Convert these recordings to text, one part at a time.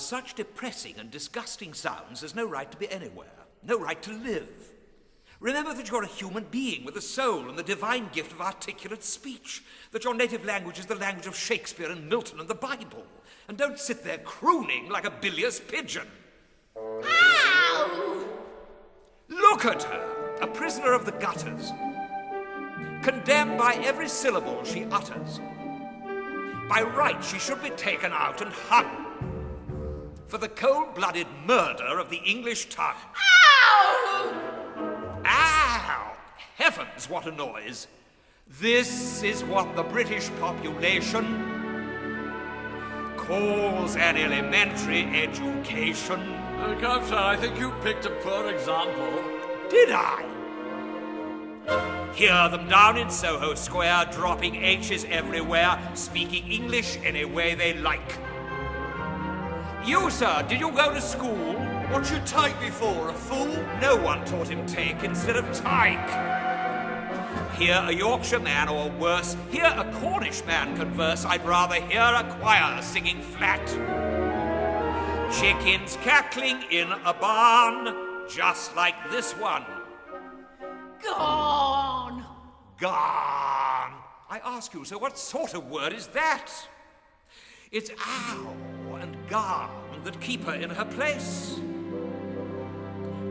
such depressing and disgusting sounds, there's no right to be anywhere, no right to live. Remember that you're a human being with a soul and the divine gift of articulate speech, that your native language is the language of Shakespeare and Milton and the Bible, and don't sit there crooning like a bilious pigeon. Ow! Look at her, a prisoner of the gutters, condemned by every syllable she utters. By right, she should be taken out and hung for the cold-blooded murder of the English tongue. Ow! Ow! Heavens, what a noise! This is what the British population calls an elementary education. Come, sir, I think you picked a poor example. Did I? Hear them down in Soho Square, dropping H's everywhere, speaking English any way they like. You, sir, did you go to school? What you take me for, a fool? No one taught him take instead of tyke. Hear a Yorkshire man, or worse, hear a Cornish man converse. I'd rather hear a choir singing flat. Chickens cackling in a barn, just like this one. Gone! Gone! I ask you, so what sort of word is that? It's ow and gone that keep her in her place.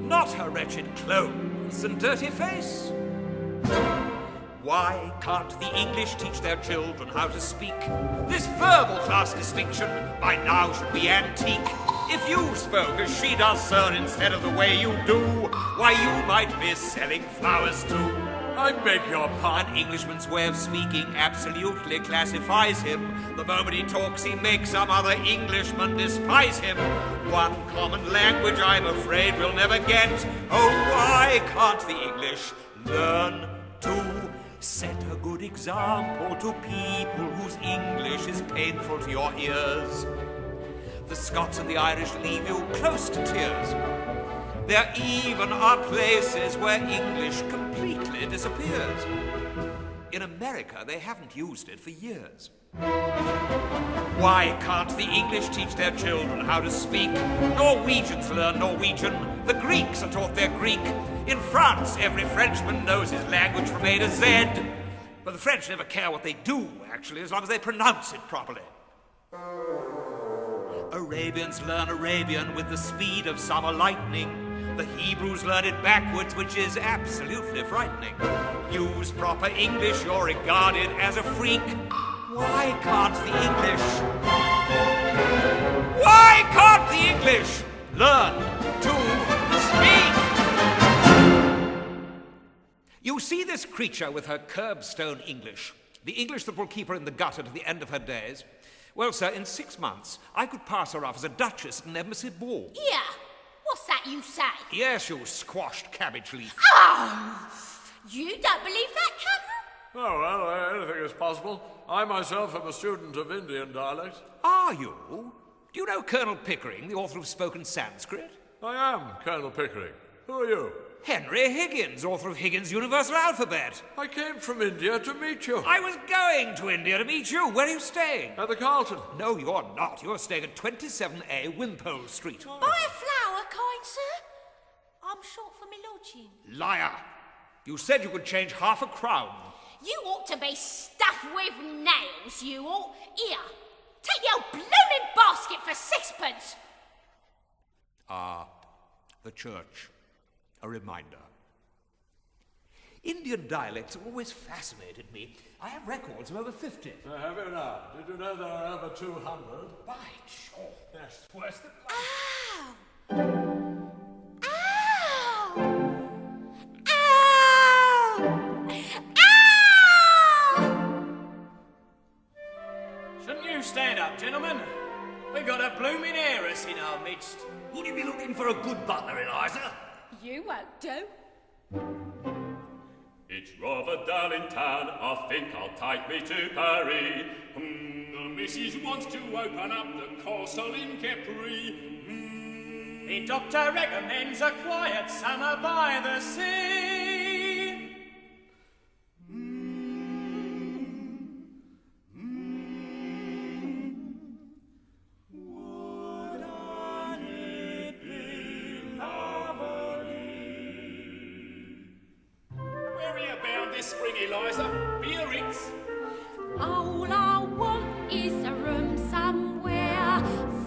Not her wretched clothes and dirty face. Why can't the English teach their children how to speak? This verbal class distinction by now should be antique. If you spoke as she does, sir, instead of the way you do, why, you might be selling flowers too. I beg your pardon. An Englishman's way of speaking absolutely classifies him. The moment he talks, he makes some other Englishman despise him. One common language, I'm afraid, we'll never get. Oh, why can't the English learn to set a good example to people whose English is painful to your ears? The Scots and the Irish leave you close to tears. There even are places where English completely disappears. In America, they haven't used it for years. Why can't the English teach their children how to speak? Norwegians learn Norwegian. The Greeks are taught their Greek. In France, every Frenchman knows his language from A to Z. But the French never care what they do, actually, as long as they pronounce it properly. Arabians learn Arabian with the speed of summer lightning. The Hebrews learn it backwards, which is absolutely frightening. Use proper English, you're regarded as a freak. Why can't the English learn to speak? You see this creature with her curbstone English, the English that will keep her in the gutter to the end of her days. Well, sir, in 6 months, I could pass her off as a duchess at an embassy ball. Yeah, what's that you say? Yes, you squashed cabbage leaf. Oh, you don't believe that, Captain? Oh, well, anything is possible. I myself am a student of Indian dialect. Are you? Do you know Colonel Pickering, the author of Spoken Sanskrit? I am Colonel Pickering. Who are you? Henry Higgins, author of Higgins' Universal Alphabet. I came from India to meet you. I was going to India to meet you. Where are you staying? At the Carlton. No, you're not. You're staying at 27A Wimpole Street. Buy a flower, kind sir. I'm short for my lordship. Liar. You said you could change half a crown. You ought to be stuffed with nails, you ought. Here, take the old blooming basket for 6pence. The church. A reminder. Indian dialects have always fascinated me. I have records of over 50. Have you now? Did you know there are over 200? By George, that's worse than Ow! Ow! Ow! Ow! Shouldn't you stand up, gentlemen? We got a blooming heiress in our midst. Would you be looking for a good butler, Eliza? You won't do. It's rather dull in town, I think I'll take me to Paris. The missus wants to open up the castle in Capri. The doctor recommends a quiet summer by the sea. Would I this spring, Eliza. Biarritz. All I want is a room somewhere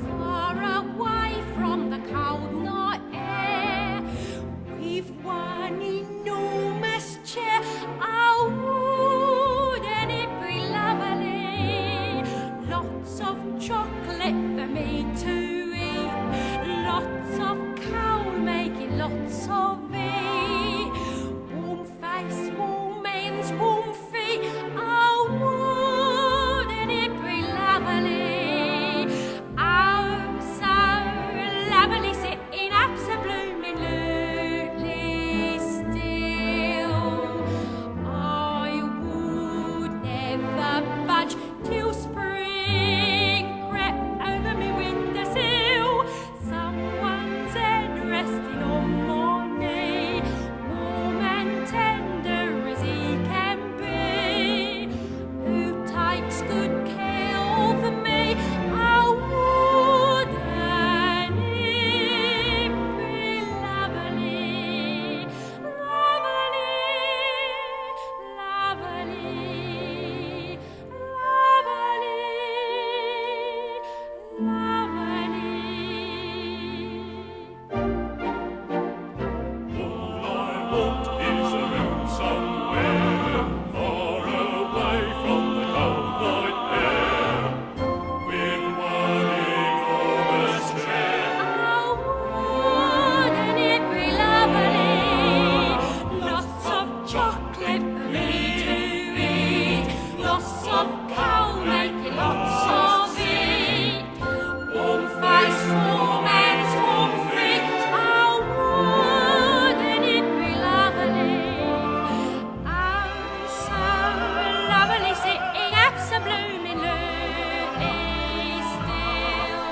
far away from the cold night air, with one enormous chair. Oh, wouldn't it be lovely? Lots of chocolate for me to eat, lots of coal making lots of it, warm face, warm hands, warm feet. Oh, wouldn't it be lovely? Oh, so lovely, sitting up so bloomingly still. I would never budge till spring crept over me windowsill. Someone's head resting on my knee, warm and tender as he can be, who takes good care of me. Oh, wouldn't it be lovely, lovely, lovely, All I want is a room somewhere far away from the cold night air, with one enormous chair. Oh, wouldn't it be lovely? Lots of chocolate for me to eat, lots of coal making lots of it, warm face, warm hands, warm feet. Oh, wouldn't it be lovely? Oh, so lovely, sitting up so bloomingly still.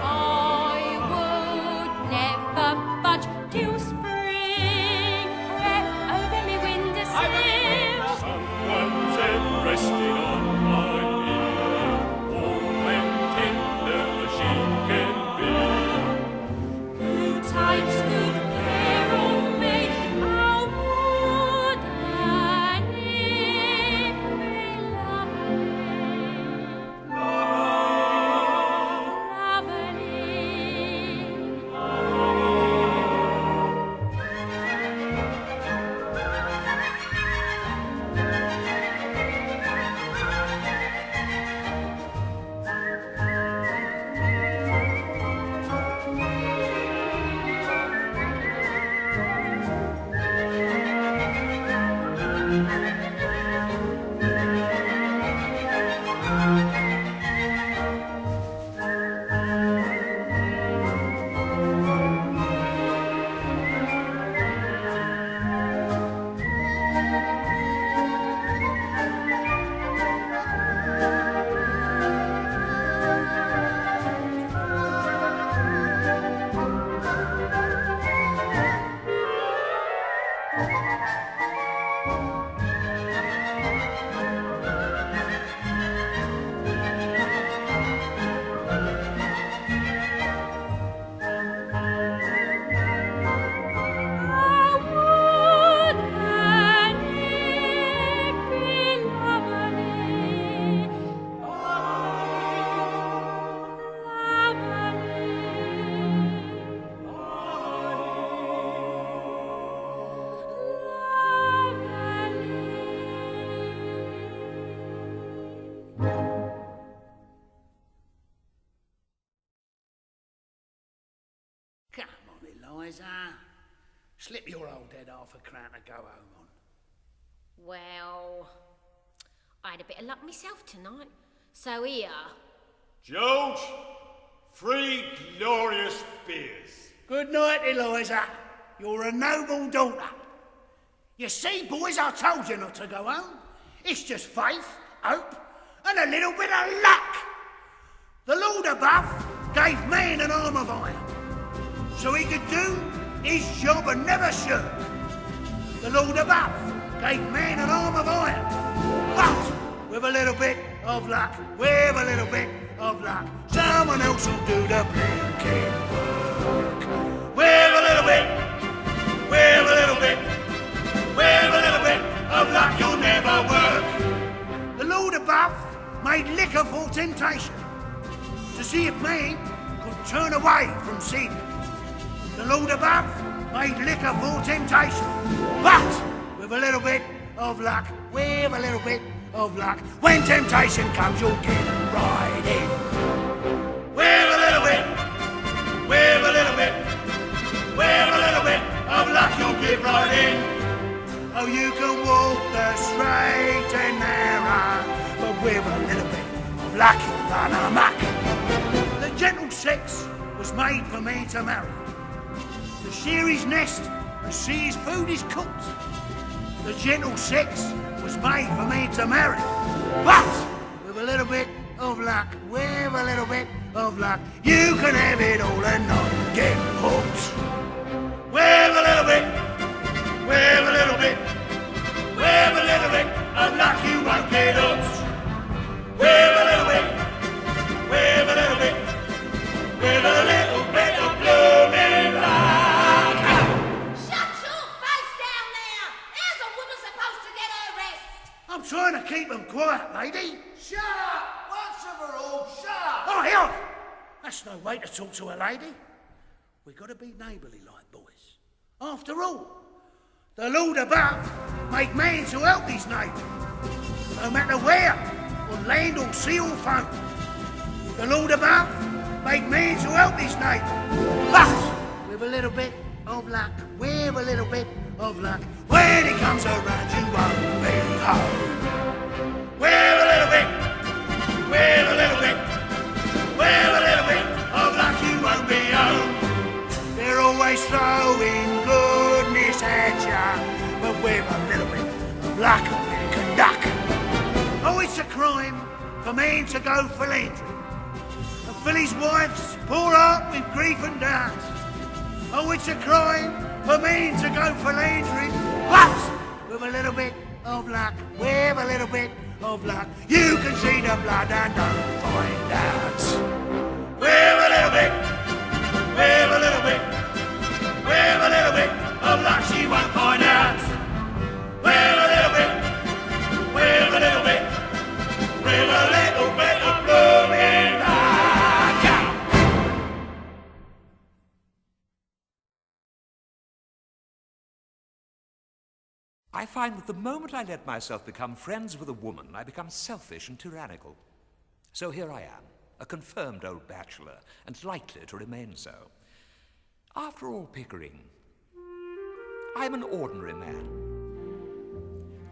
I would never budge till spring crept over me windowsill. Someone's head resting on my ear, warm and tender as she can be. Who takes good care of me? Oh, wouldn't it be Eliza. Slip your old head half a crown to go home on. Well, I had a bit of luck myself tonight. So here. George, 3 glorious beers. Good night, Eliza. You're a noble daughter. You see, boys, I told you not to go home. It's just faith, hope, and a little bit of luck. The Lord above gave man an arm of iron, so he could do his job and never shirk. The Lord above gave man an arm of iron, but with a little bit of luck, with a little bit of luck, someone else will do the blinking work. With a little bit, with a little bit, with a little bit for temptation, to see if man could turn away from sin. The Lord above made liquor for temptation, but with a little bit of luck, with a little bit of luck, when temptation comes, you'll get right in. With a little bit, with a little bit, with a little bit of luck, you'll get right in. Oh, you can walk the straight and narrow, but with a little bit of luck, you'll run amok. The gentle sex was made for me to marry, to share his nest and see his food is cooked. The gentle sex was made for me to marry, but with a little bit of luck, with a little bit of luck, you can have it all and not get hooked. With a little bit, with a little bit, with a little bit of luck, you won't get hooked. With a little bit, with a little bit, with a little bit of blooming luck. Shut your face down now! How's a woman supposed to get her rest? I'm trying to keep them quiet, lady. Shut up! Once and for all, shut up! Oh, hell! That's no way to talk to a lady. We've got to be neighbourly like boys. After all, the Lord above made man to help his neighbour, no matter where, on land or sea or foam. The Lord above made man to help his neighbour, but with a little bit of luck, with a little bit of luck, when he comes around you won't be home. With a little bit, with a little bit, with a little bit of luck you won't be home. They're always throwing goodness at ya, but with a little bit of luck you can duck. Oh, it's a crime for men to go philandering and fill his wife's poor heart with grief and doubt. Oh, it's a crime for men to go philandering, but with a little bit of luck, with a little bit of luck, you can see the blood and don't find out. With a little bit, with a little bit, with a little bit of luck, she won't find out. With a little bit, with a little bit, with a little bit of blooming luck. I find that the moment I let myself become friends with a woman, I become selfish and tyrannical. So here I am, a confirmed old bachelor, and likely to remain so. After all, Pickering, I'm an ordinary man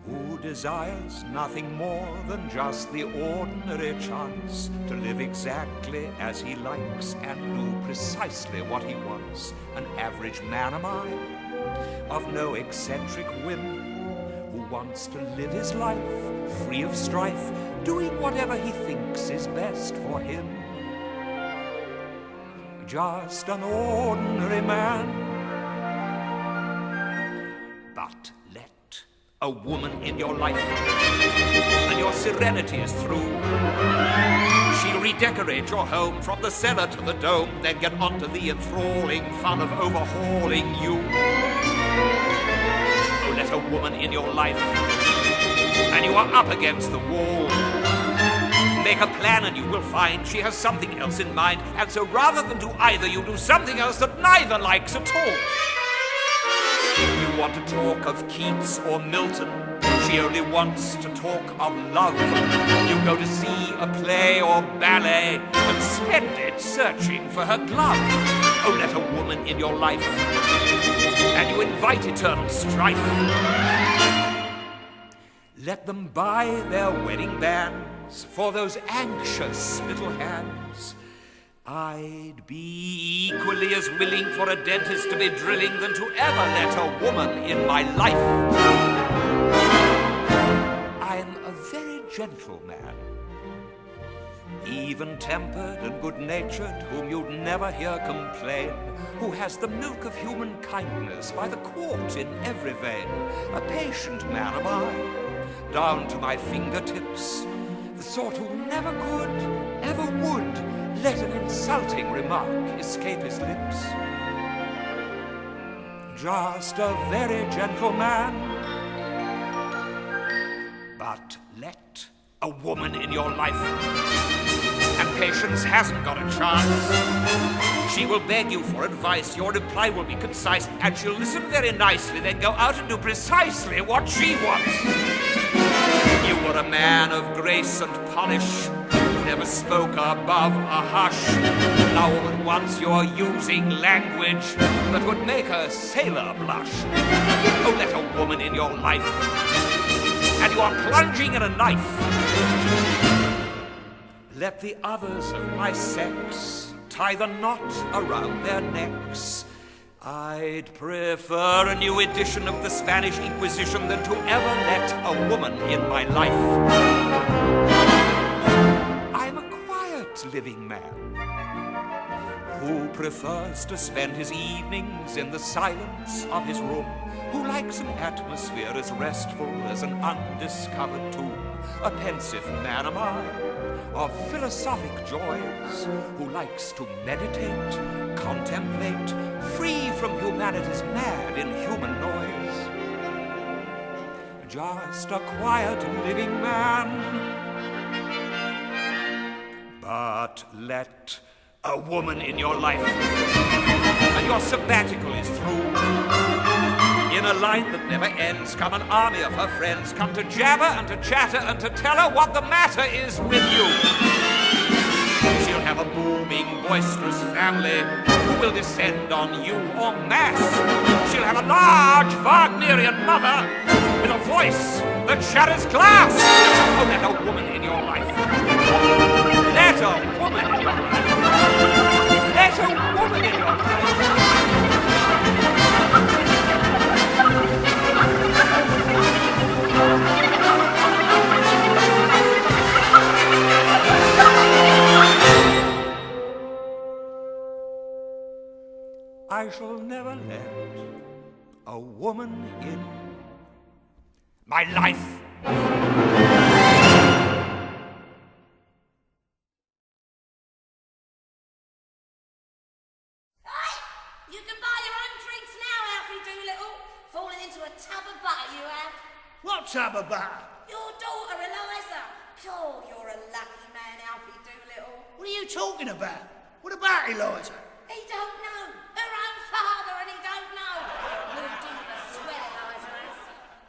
who desires nothing more than just the ordinary chance to live exactly as he likes and do precisely what he wants. An average man am I, of no eccentric whim, who wants to live his life free of strife, doing whatever he thinks is best for him. Just an ordinary man. But let a woman in your life, and your serenity is through. She'll redecorate your home from the cellar to the dome, then get onto the enthralling fun of overhauling you. Oh, let a woman in your life, and you are up against the wall. Make a plan and you will find she has something else in mind, and so rather than do either, you do something else that neither likes at all. You want to talk of Keats or Milton, she only wants to talk of love. You go to see a play or ballet and spend it searching for her glove. Oh, let a woman in your life, and you invite eternal strife. Let them buy their wedding bands for those anxious little hands. I'd be equally as willing for a dentist to be drilling than to ever let a woman in my life. I'm a very gentle man, even-tempered and good-natured, whom you'd never hear complain, who has the milk of human kindness by the quart in every vein. A patient man am I, down to my fingertips, the sort who never could, ever would, let an insulting remark escape his lips. Just a very gentle man, but let a woman in your life. And Patience hasn't got a chance. She will beg you for advice, your reply will be concise, and she'll listen very nicely, then go out and do precisely what she wants. You were a man of grace and polish, never spoke above a hush. Now all at once you're using language that would make a sailor blush. Oh, let a woman in your life, and you are plunging in a knife. Let the others of my sex tie the knot around their necks. I'd prefer a new edition of the Spanish Inquisition than to ever let a woman in my life. I'm a quiet living man who prefers to spend his evenings in the silence of his room, who likes an atmosphere as restful as an undiscovered tomb. A pensive man am I, of philosophic joys, who likes to meditate, contemplate, free from humanity's mad inhuman noise. Just a quiet living man, but let a woman in your life, and your sabbatical is through. In a line that never ends, come an army of her friends, come to jabber and to chatter and to tell her what the matter is with you. She'll have a booming, boisterous family who will descend on you en masse. She'll have a large Wagnerian mother with a voice that shatters glass. Oh, let a woman in your life. Let a woman in your life. Let a woman in your life. I shall never let a woman in my life. You can buy your own drinks now, Alfred Doolittle. Falling into a tub of butter, you have. What tub of butter? Your daughter, Eliza. Oh, you're a lucky man, Alfred Doolittle. What are you talking about? What about Eliza? He don't know. Her own father, and he don't know. Moved in with a swell, Eliza has.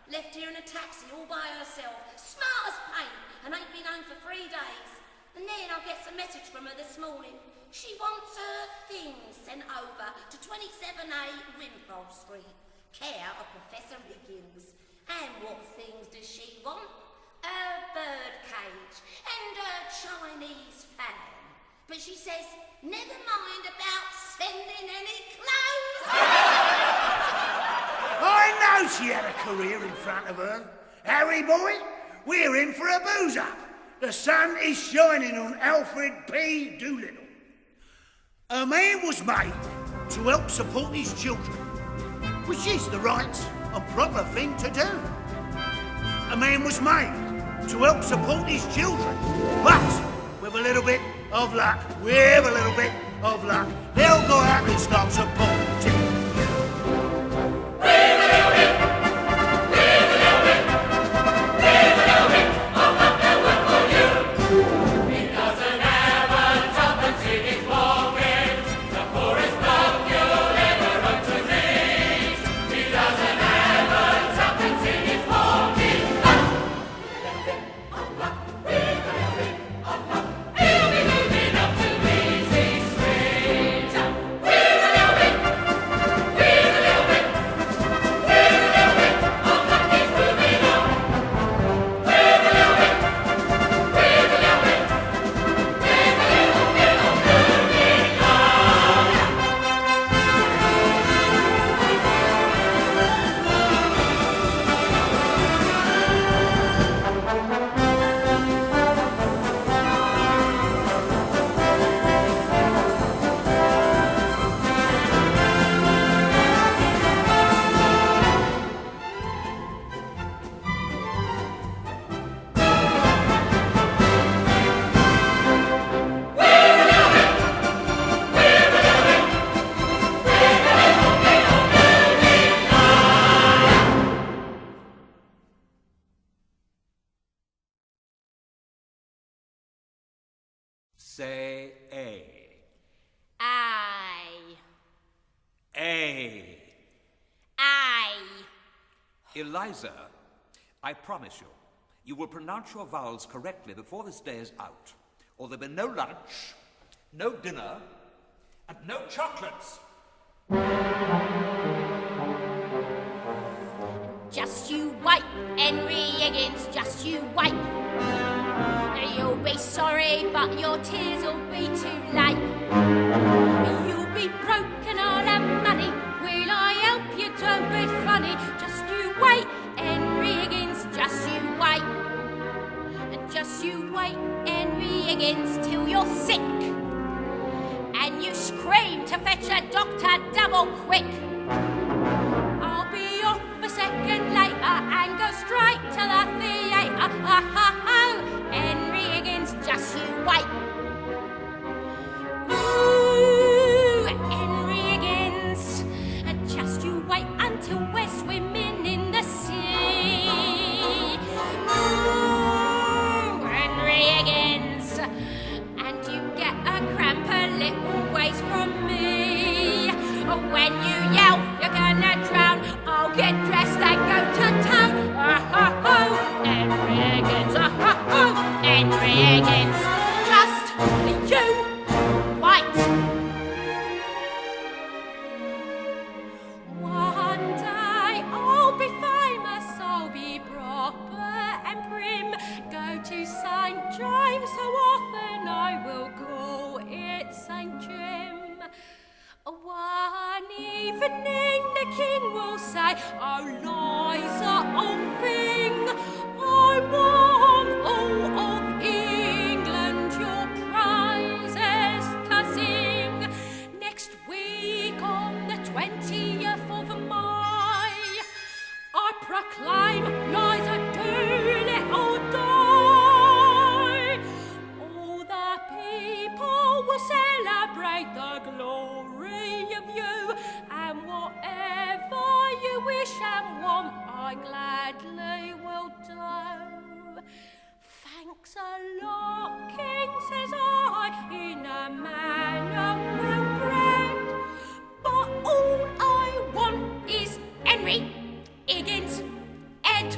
Left here in a taxi all by herself, smart as paint, and ain't been home for 3 days. And then I get a message from her this morning. She wants her things sent over to 27A Wimpole Street, care of Professor Higgins. And what things does she want? A bird cage and a Chinese fan. But she says, never mind about sending any clothes. I know she had a career in front of her. Harry boy, we're in for a booze-up. The sun is shining on Alfred P. Doolittle. A man was made to help support his children, which is the right and proper thing to do. A man was made to help support his children, but with a little bit of luck, they'll go out and start supporting you. Say A. I. A. I. Eliza, I promise you, you will pronounce your vowels correctly before this day is out, or there'll be no lunch, no dinner, and no chocolates. Just you wait, Henry Higgins, just you wait. You'll be sorry, but your tears will be too late. You'll be broke and all have money. Will I help you? Don't be funny. Just you wait, Henry Higgins, just you wait. And just you wait, Henry Higgins, till you're sick. And you scream to fetch a doctor double quick. I'll be off a second later and go straight to the theatre. Henry Higgins, just you wait. Ooh, Henry Higgins, and just you wait until we're swimming in the sea. Ooh, Henry Higgins, and you get a cramp a little ways from me. When you yell, you're gonna drown. I'll get dressed and go to town. Henry Higgins, Henry Higgins, just you wait. One day I'll be famous, I'll be proper and prim. Go to St. James, so often I will call it St. Jim. One evening the king will say, Eliza, old thing, I want all of England your praises to sing. Next week on the 20th of May, I proclaim Eliza Doolittle die. All the people will celebrate the glory of you, and whatever you wish and want, I gladly will do. Thanks a lot, King, says I, in a manner well bred, but all I want is Henry Higgins' head.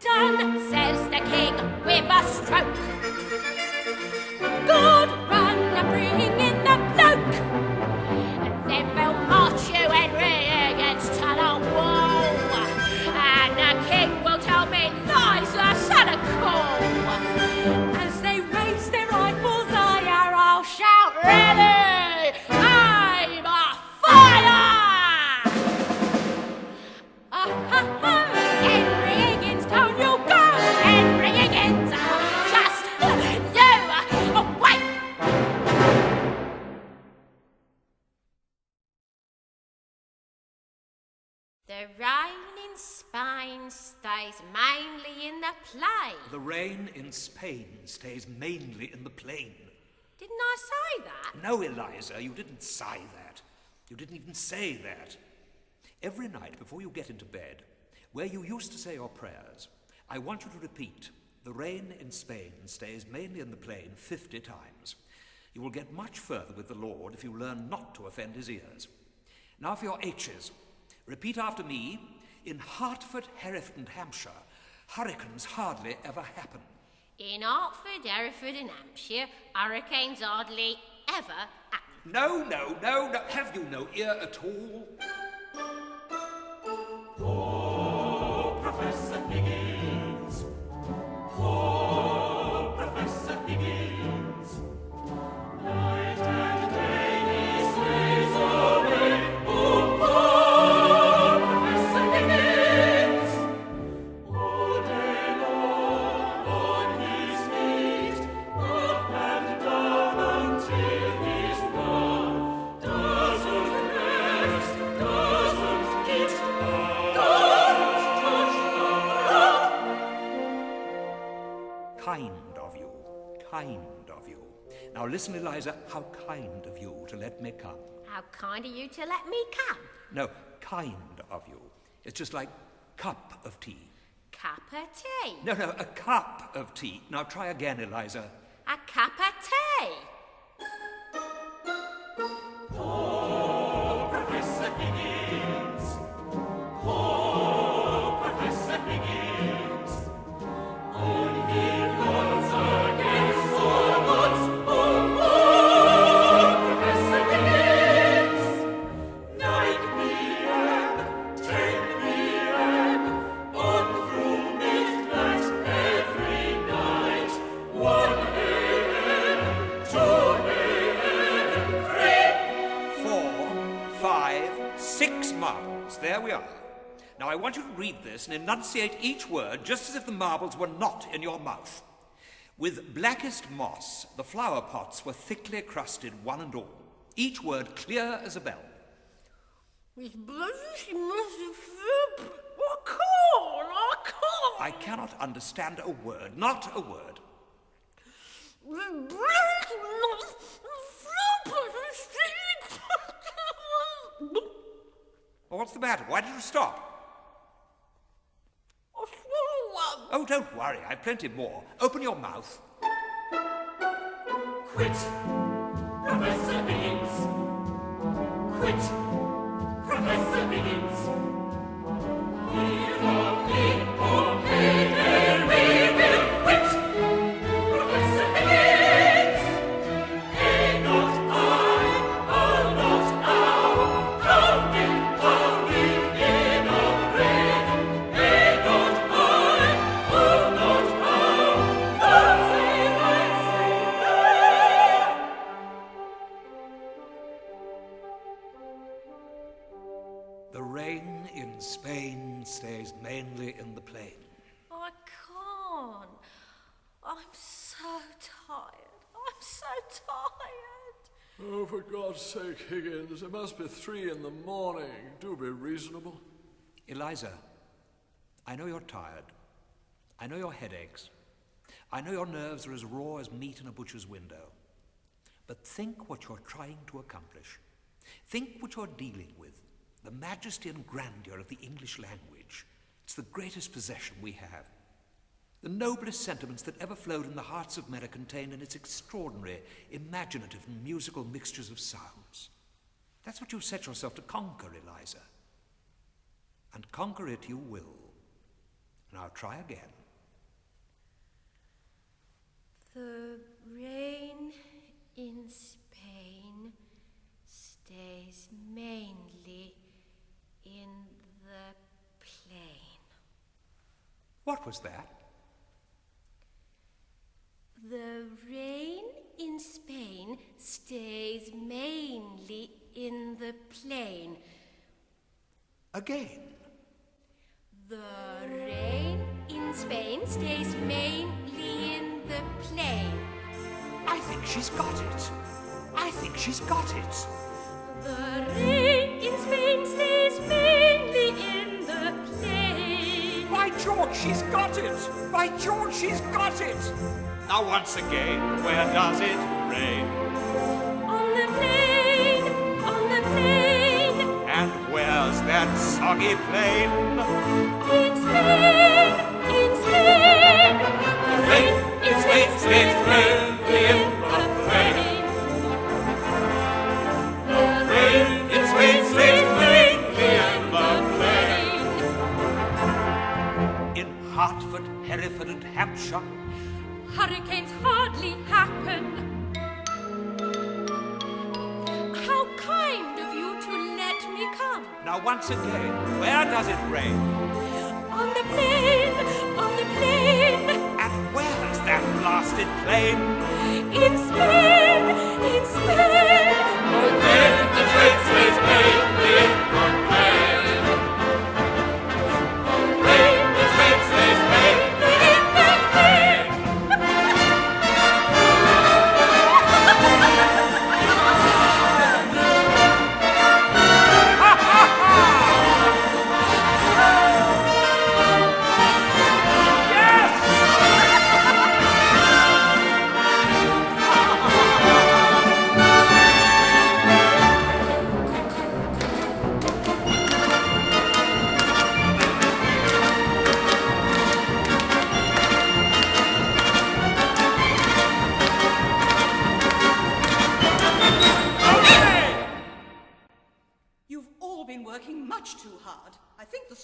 Done, says the king with a stroke. Good, run and bring in the bloke, and then we'll march you, Henry Higgins, to the wall, and the king will tell me Liza, son of cool. As they raise their rifles higher, I'll shout, ready, aim, a fire! Henry Higgins, down you go, Henry Higgins, just you wait. The rain in Spain stays mainly in the plain. The rain in Spain stays mainly in the plain. Didn't I say that? No, Eliza, you didn't say that. You didn't even say that. Every night before you get into bed, where you used to say your prayers, I want you to repeat, the rain in Spain stays mainly in the plain 50 times. You will get much further with the Lord if you learn not to offend his ears. Now for your H's. Repeat after me. In Hertford, Hereford and Hampshire, hurricanes hardly ever happen. In Hertford, Hereford and Hampshire, hurricanes hardly ever happen. No. Have you no ear at all? Oh, Professor Higgins. Oh, Professor Higgins. Night and day he slays away. Oh, Professor Higgins. All day long on his feet, up and down until he's gone. Doesn't rest, doesn't eat, doesn't touch the ground. Kind of you. Now listen, Eliza, how kind of you to let me come. How kind of you to let me come. No, kind of you. It's just like cup of tea. Cup of tea. No, a cup of tea. Now try again, Eliza. a cup of tea. Oh, Professor Higgins. Oh, Professor Higgins. On heroes against all odds. Oh, Professor Higgins. 9 p.m., 10 p.m., on through midnight every night. 1 a.m., 2 a.m., 3. 4, 5, 6 marbles. There we are. Now I want you to read this and enunciate each word just as if the marbles were not in your mouth. With blackest moss, the flower pots were thickly crusted, one and all. Each word clear as a bell. I cannot understand a word, not a word. Well, what's the matter? Why did you stop? Oh, don't worry, I've plenty more. Open your mouth. Quit, Professor Higgins. Quit, Professor Higgins. Here only, okay, there we will quit, Professor Higgins. Hey, not I, oh, not now. Pounding, pounding in a rain. Hey, not I, oh, not now. Dulcie, The rain in Spain stays mainly in the plain. I can't. I'm so tired. I'm so tired. Oh, for God's sake, Higgins, it must be 3 in the morning. Do be reasonable. Eliza, I know you're tired. I know your headaches. I know your nerves are as raw as meat in a butcher's window. But think what you're trying to accomplish. Think what you're dealing with. The majesty and grandeur of the English language. It's the greatest possession we have. The noblest sentiments that ever flowed in the hearts of men are contained in its extraordinary, imaginative and musical mixtures of sounds. That's what you've set yourself to conquer, Eliza. And conquer it you will. Now try again. The rain in Spain stays mainly in the plain. What was that? The rain in Spain stays mainly in the plain. Again. The rain in Spain stays mainly in the plain. I think she's got it. I think she's got it. The rain in Spain stays mainly in the plain. By George, she's got it! By George, she's got it! Now once again, where does it rain? On the plain, on the plain. And where's that soggy plain? In Spain, in Spain. The rain in Spain stays mainly in the plain. The rain in Spain stays mainly in the plain. In Hertford, Hereford and Hampshire. Hurricanes hardly happen. How kind of you to let me come. Now once again, where does it rain? On the plain, on the plain. And where's that blasted plain? In Spain, in Spain. The rain in Spain stays mainly in the plain. The rain in Spain stays mainly in the plain.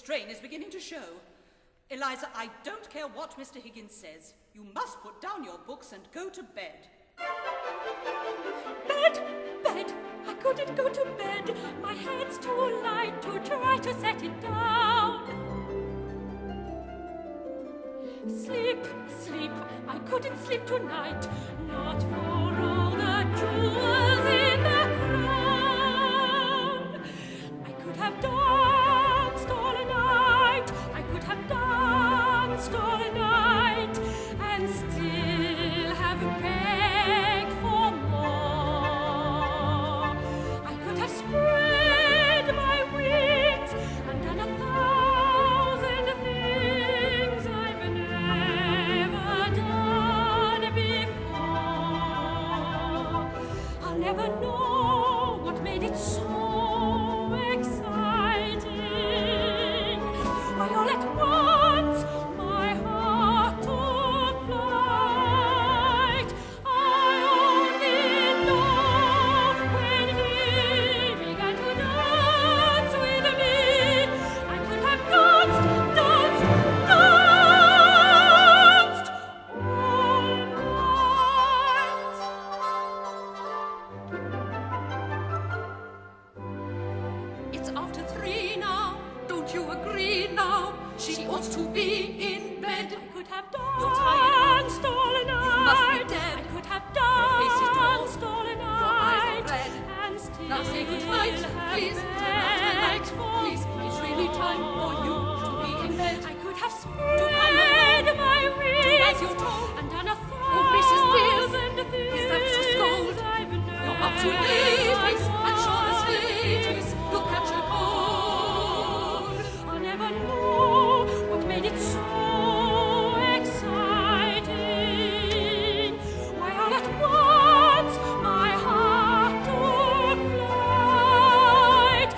strain is beginning to show. Eliza, I don't care what Mr. Higgins says. You must put down your books and go to bed. Bed! Bed! I couldn't go to bed. My head's too light to try to set it down. Sleep, sleep, I couldn't sleep tonight. Not for all the jewels in the crown. I could have danced all night. I could have danced all night and still have begged for more. I could have spread my wings and done 1,000 things I've never done before. I'll never know what made it so exciting. Why all at once my heart took flight. I only know when he began to dance with me. I could have danced all night. It's after 3 now. Don't you agree now? She ought to be in bed. I could have You're tired. danced all night. You must be dead. I could have Your face is drawn. danced all night. Your eyes are red. And still Now say goodnight, have please. Turn out the light, begged for please. It's really time for you to be in bed. I could have come spread my wings Do as you're told. and done 1,000 Mrs. Pearce, things is that to scold? I've never You're up too late, miss, and sure as fate, miss, you'll catch a cold. I'll never know what made it so exciting. Why all at once my heart took flight.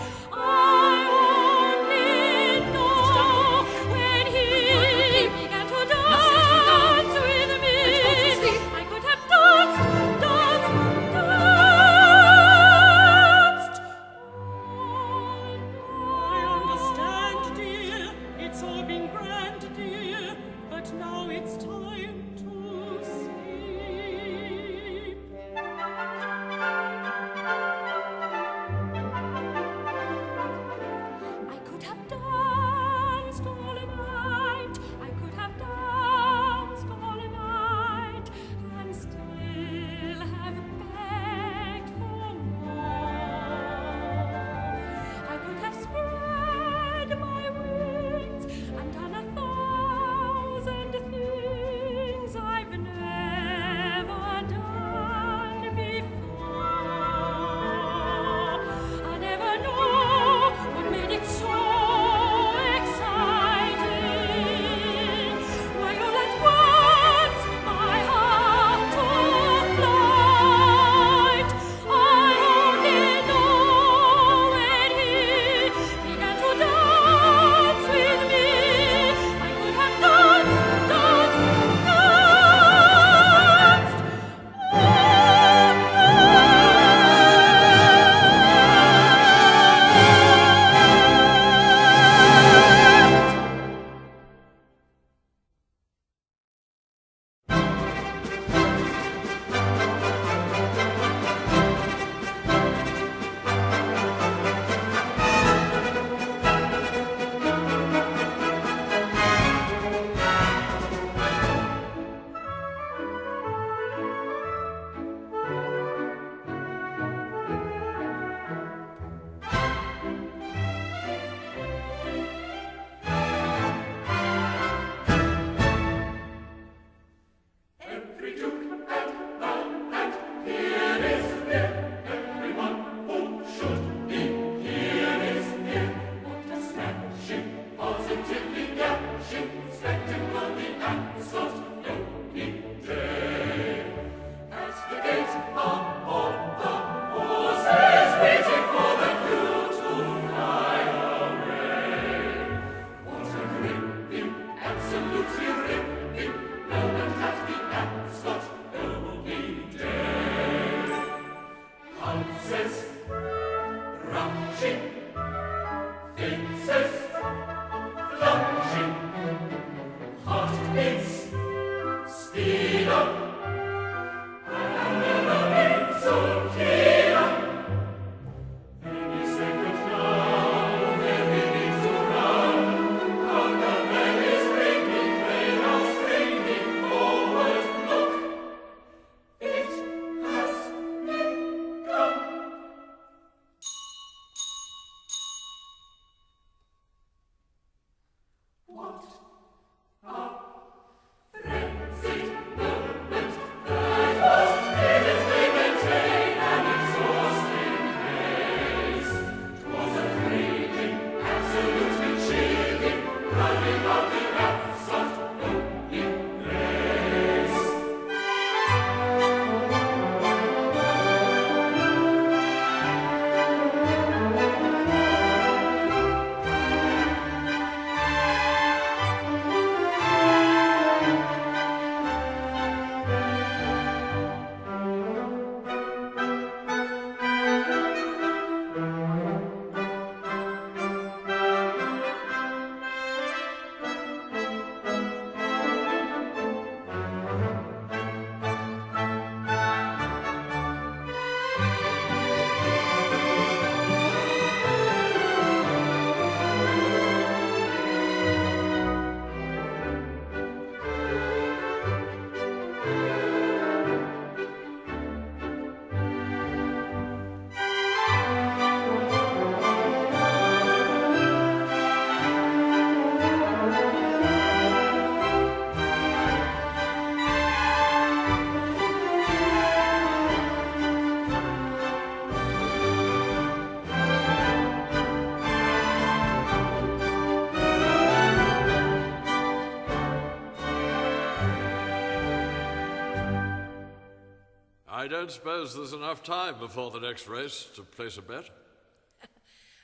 I don't suppose there's enough time before the next race to place a bet?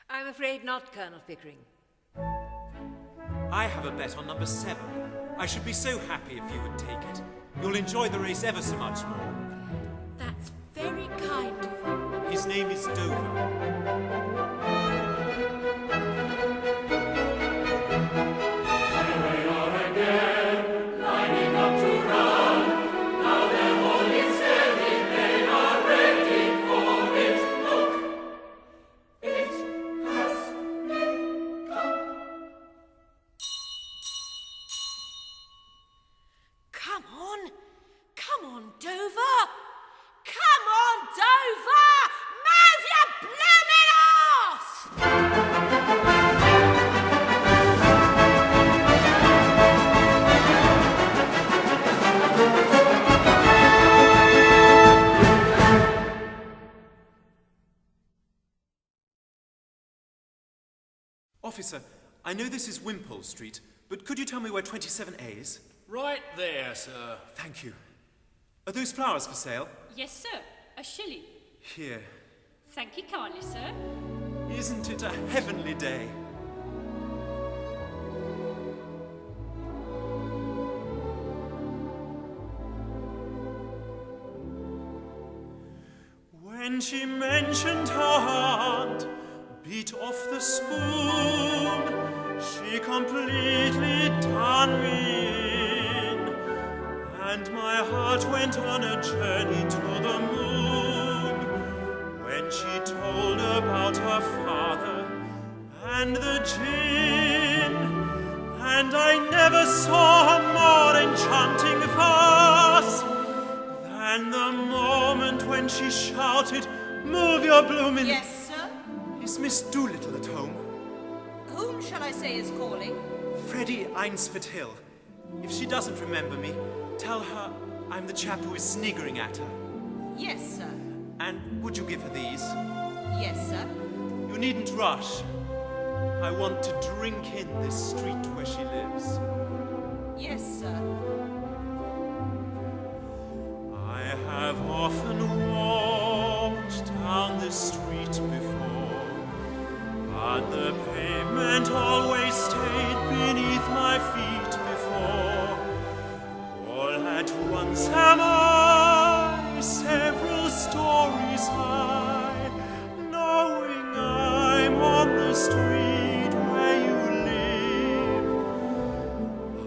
I'm afraid not, Colonel Pickering. I have a bet on number 7. I should be so happy if you would take it. You'll enjoy the race ever so much more. That's very kind of you. His name is Dover. Officer, I know this is Wimpole Street, but could you tell me where 27A is? Right there, sir. Thank you. Are those flowers for sale? Yes, sir. A shilling. Here. Thank you kindly, sir. Isn't it a heavenly day? When she mentioned her aunt, beat off the spoon, she completely done me in, and my heart went on a journey to the moon, when she told about her father and the gin, and I never saw a more enchanting farce than the moment when she shouted, "Move your bloomin'..." Yes, sir? Is Miss Doolittle at home? Whom shall I say is calling? Freddy Eynsford-Hill. If she doesn't remember me, tell her I'm the chap who is sniggering at her. Yes, sir. And would you give her these? Yes, sir. You needn't rush. I want to drink in this street where she lives. Yes, sir. I have often walked down this street before, but the pavement always stayed beneath my feet before. All at once am I several stories high, knowing I'm on the street where you live.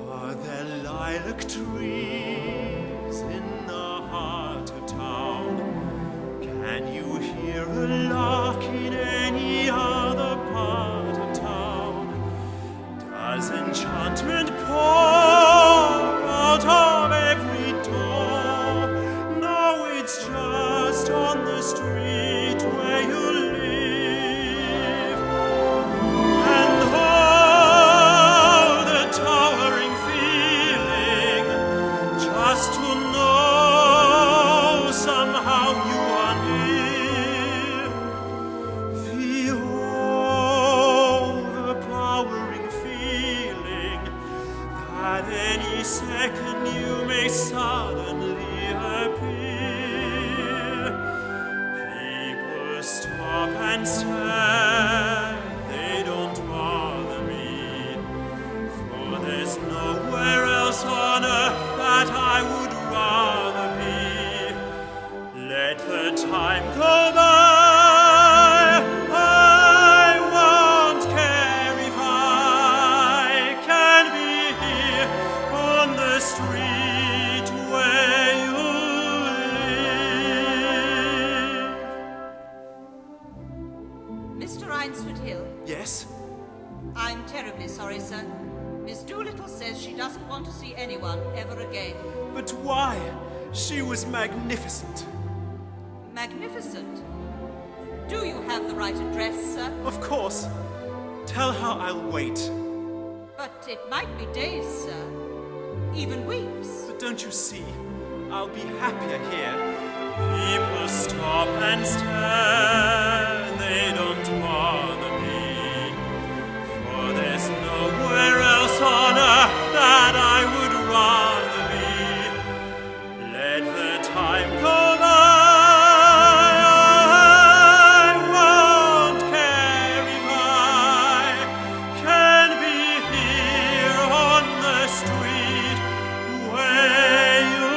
Are there lilac trees in the heart of town? Can you hear a lark in any other part of town? Does enchantment pour out of every door? No, it's just on the street where you live. And oh, the At any second you may suddenly appear. People stop and stare, they don't bother me, for there's nowhere else on earth that I would rather be. Let the time go by. Eynsford-Hill. Yes? I'm terribly sorry, sir. Miss Doolittle says she doesn't want to see anyone ever again. But why? She was magnificent. Magnificent? Do you have the right address, sir? Of course. Tell her I'll wait. But it might be days, sir. Even weeks. But don't you see? I'll be happier here. People stop and stare. They don't bother me. For there's nowhere else on earth that I would rather be. Let the time go by. I won't care if I can be here on the street where you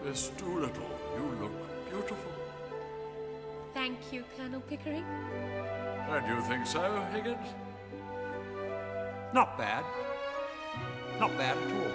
Miss Doolittle, you look beautiful. Thank you, Colonel Pickering. Don't you think so, Higgins? Not bad. Not bad at all.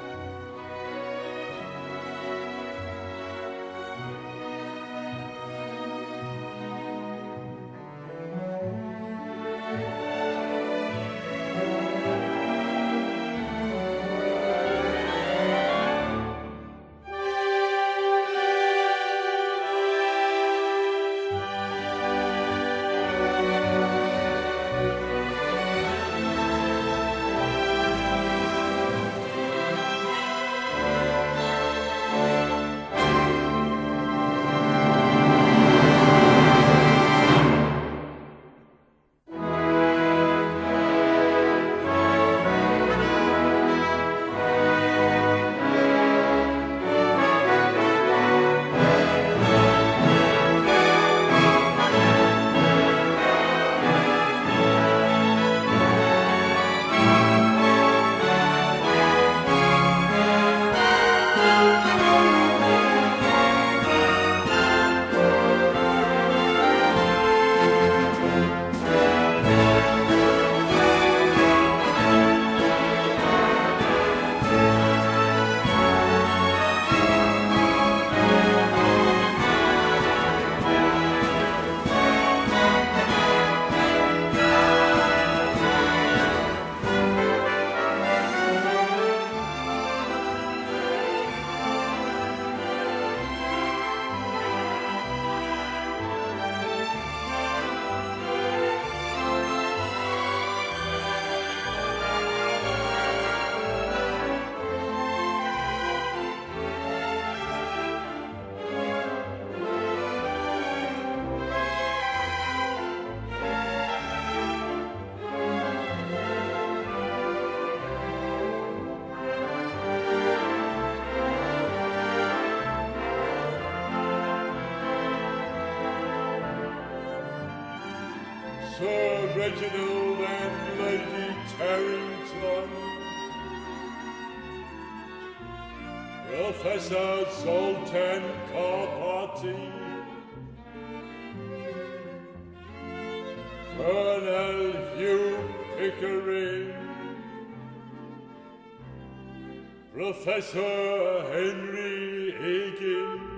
Sir Reginald and Lady Tarrington, Professor Zoltan Karpati, Colonel Hugh Pickering, Professor Henry Higgins,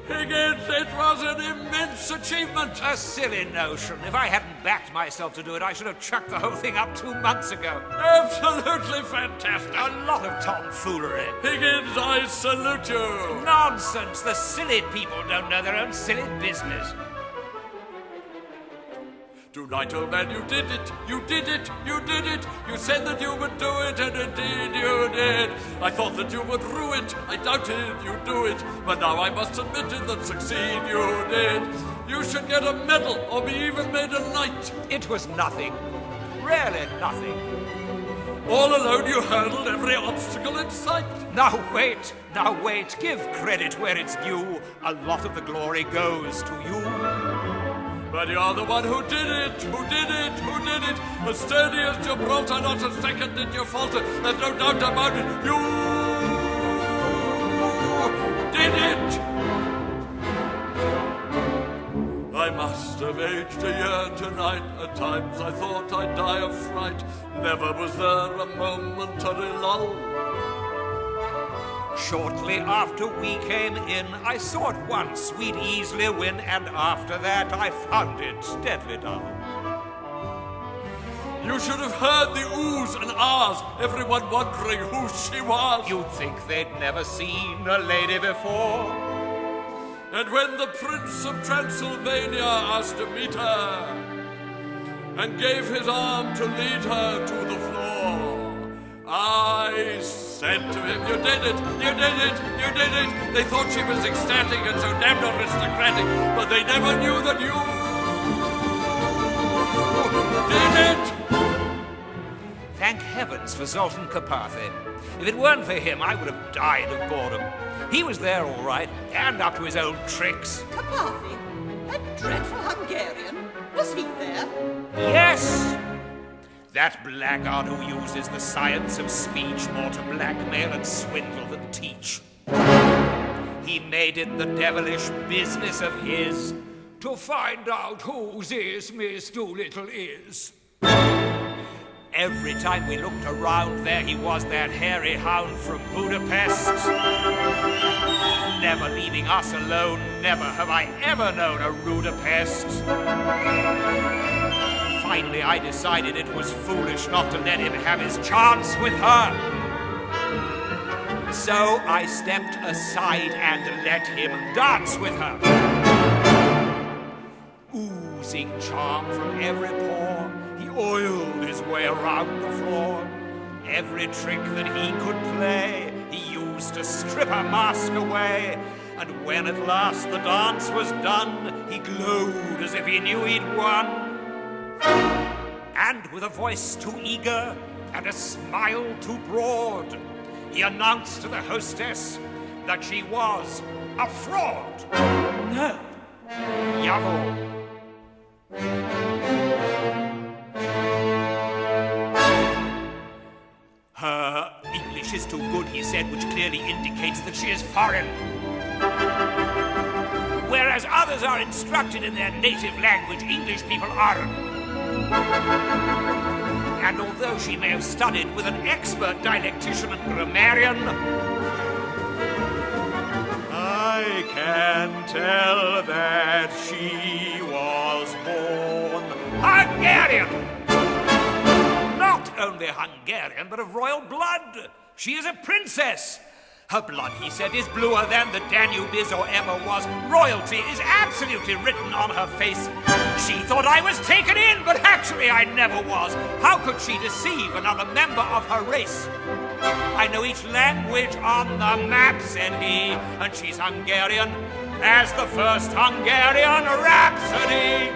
Higgins, it was an immense achievement. A silly notion. If I hadn't backed myself to do it, I should have chucked the whole thing up 2 months ago. Absolutely fantastic. A lot of tomfoolery. Higgins, I salute you. Nonsense. The silly people don't know their own silly business. Tonight, old man, you did it. You did it. You did it. You said that you would do it, and indeed you did. I thought that you would rue it. I doubted you'd do it. But now I must admit it that succeed you did. You should get a medal or be even made a knight. It was nothing. Really nothing. All alone you hurdled every obstacle in sight. Now wait. Give credit where it's due. A lot of the glory goes to you. But you're the one who did it. As sturdy as Gibraltar, not a second did you falter. There's no doubt about it. You did it. I must have aged a year tonight. At times I thought I'd die of fright. Never was there a momentary lull. Shortly after we came in, I saw at once we'd easily win, and after that I found it deadly dull. You should have heard the oohs and ahs, everyone wondering who she was. You'd think they'd never seen a lady before. And when the Prince of Transylvania asked to meet her and gave his arm to lead her to the floor, I said to him, you did it. They thought she was ecstatic and so damned aristocratic, but they never knew that you did it. Thank heavens for Zoltan Carpathy. If it weren't for him, I would have died of boredom. He was there all right, and up to his old tricks. Carpathy? That dreadful Hungarian? Was he there? Yes! That blackguard who uses the science of speech more to blackmail and swindle than teach. He made it the devilish business of his to find out whose this Miss Doolittle is. Every time we looked around, there he was, that hairy hound from Budapest. Never leaving us alone, never have I ever known a ruder pest. Finally, I decided it was foolish not to let him have his chance with her. So I stepped aside and let him dance with her. Oozing charm from every pore, he oiled his way around the floor. Every trick that he could play, he used to strip her mask away. And when at last the dance was done, he glowed as if he knew he'd won. And with a voice too eager and a smile too broad, he announced to the hostess that she was a fraud. No. Jawohl. Her English is too good, he said, which clearly indicates that she is foreign. Whereas others are instructed in their native language, English people aren't. And although she may have studied with an expert dialectician and grammarian, I can tell that she was born Hungarian. Not only Hungarian, but of royal blood. She is a princess. Her blood, he said, is bluer than the Danube is or ever was. Royalty is absolutely written on her face. She thought I was taken in, but actually I never was. How could she deceive another member of her race? I know each language on the map, said he, and she's Hungarian as the first Hungarian Rhapsody.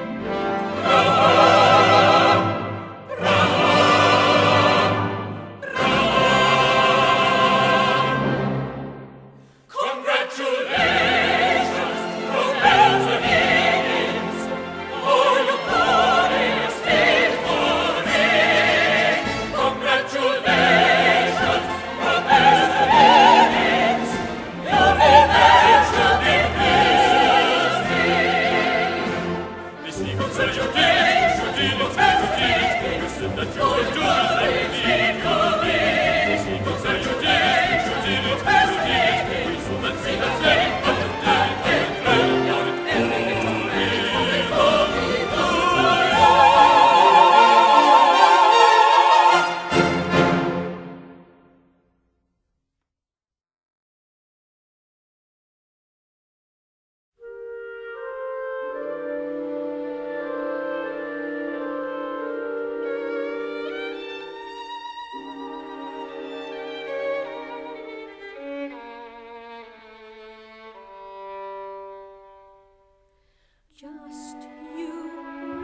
Just you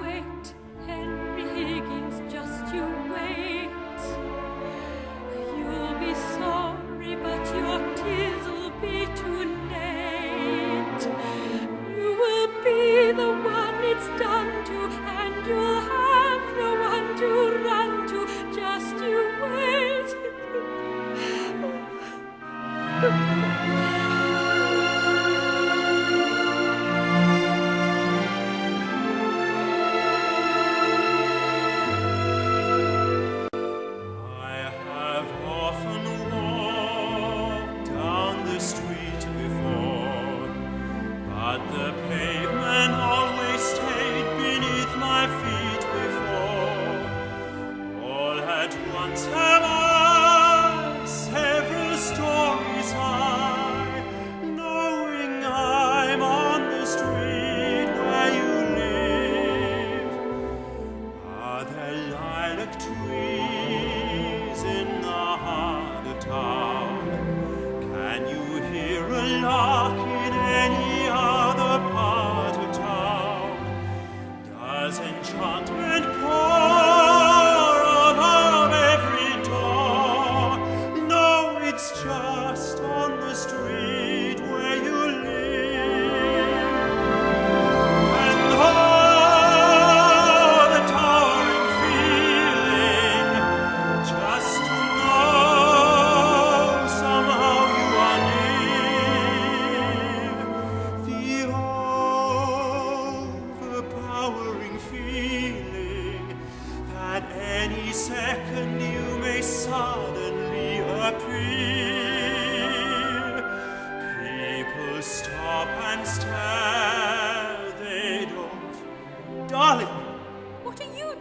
wait, Henry Higgins, just you wait. You'll be sorry, but your tears'll be too late. You will be the one it's done to, and you'll have no one to run to. Just you wait.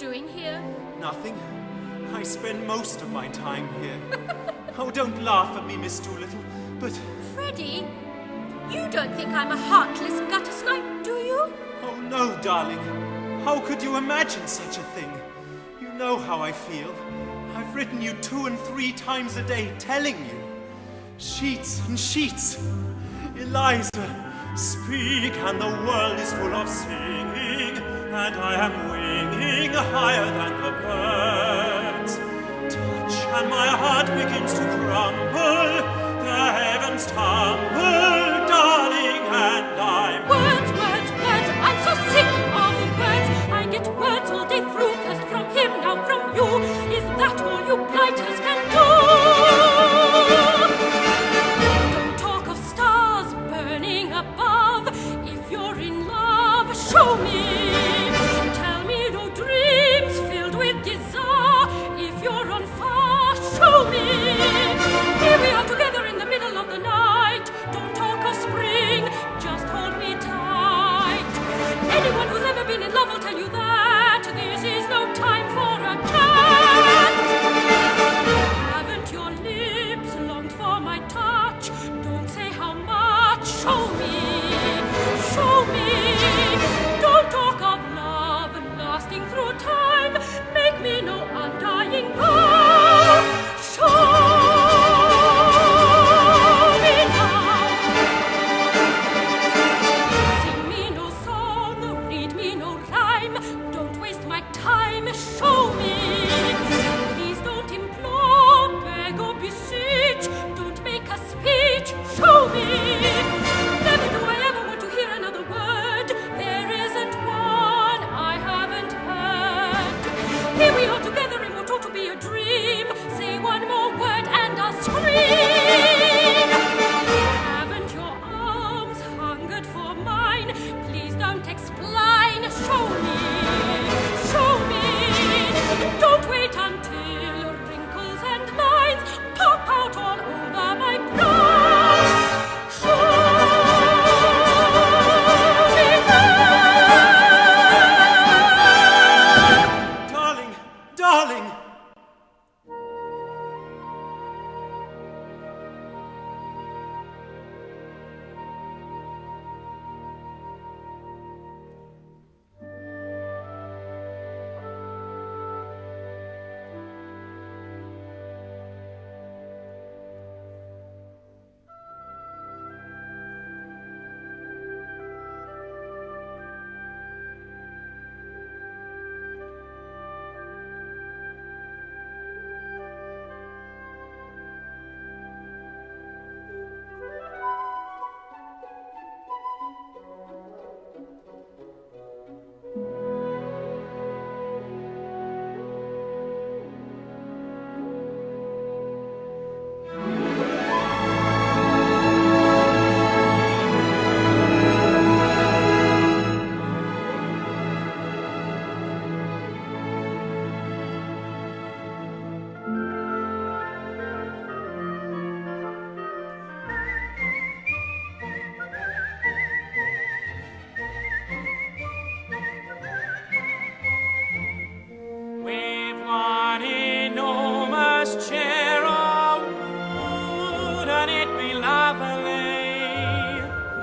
doing here? Nothing. I spend most of my time here. Oh, don't laugh at me, Miss Doolittle, but... Freddy, you don't think I'm a heartless gutter snipe, do you? Oh, no, darling. How could you imagine such a thing? You know how I feel. I've written you 2 and 3 times a day telling you. Sheets and sheets. Eliza, speak, and the world is full of singing, and I am winging higher than the birds. Touch, and my heart begins to crumble. The heavens tumble, darling, and I'm... Words, words, words, I'm so sick of words. I get words all day through, first from him, now from you. Is that all you blighters can do? Don't talk of stars burning above. If you're in love, show me. Tell me no dreams filled with desire. If you're on fire, show me. Here we are together in the middle of the night. Don't talk of spring, just hold me tight. Anyone who's ever been in love will tell you that this is no time for a chat. Haven't your lips longed for my touch? Don't say how much. Show me, show me. Don't talk of love lasting through time. Make me no undying vow. Show me now. Sing me no song, read me no rhyme. Don't waste my time. Show me. Please don't implore, beg or beseech. Don't make a speech. Show me. Never do I ever want to hear another word. There isn't one I haven't heard. Here we are together in what ought to be a dream. Say one more word and I'll scream. Haven't your arms hungered for mine? Please don't explain. Show me, show me. Don't wait until wrinkles and lines pop out all over my brow. Show me now. Darling, darling!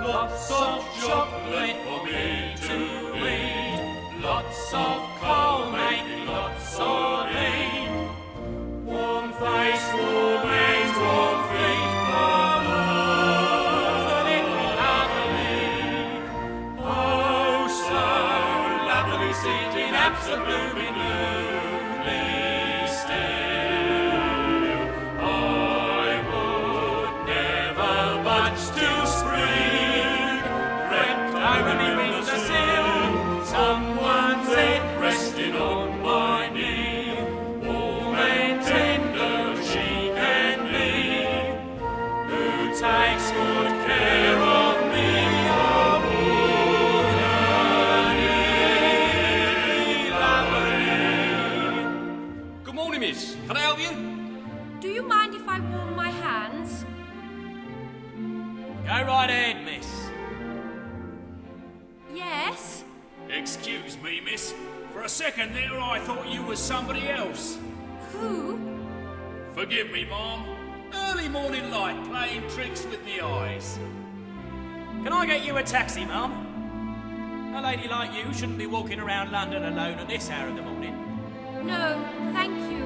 Lots of chocolate for me to eat. Lots of coal making lots of heat. Warm face, warm hands, warm feet. Wouldn't it be lovely? Oh, so lovely sitting absolutely still. I would never budge till spring crept over me windowsill. Someone's head resting on my knee. Warm and tender she can be. Who takes good care of me? Oh, wouldn't it be lovely? Good morning, miss. Can I help you? Do you mind if I warm my hands? Go right ahead, miss. Yes? Excuse me, miss. For a second there, I thought you was somebody else. Who? Forgive me, Mom. Early morning light playing tricks with me eyes. Can I get you a taxi, Mum? A lady like you shouldn't be walking around London alone at this hour of the morning. No, thank you.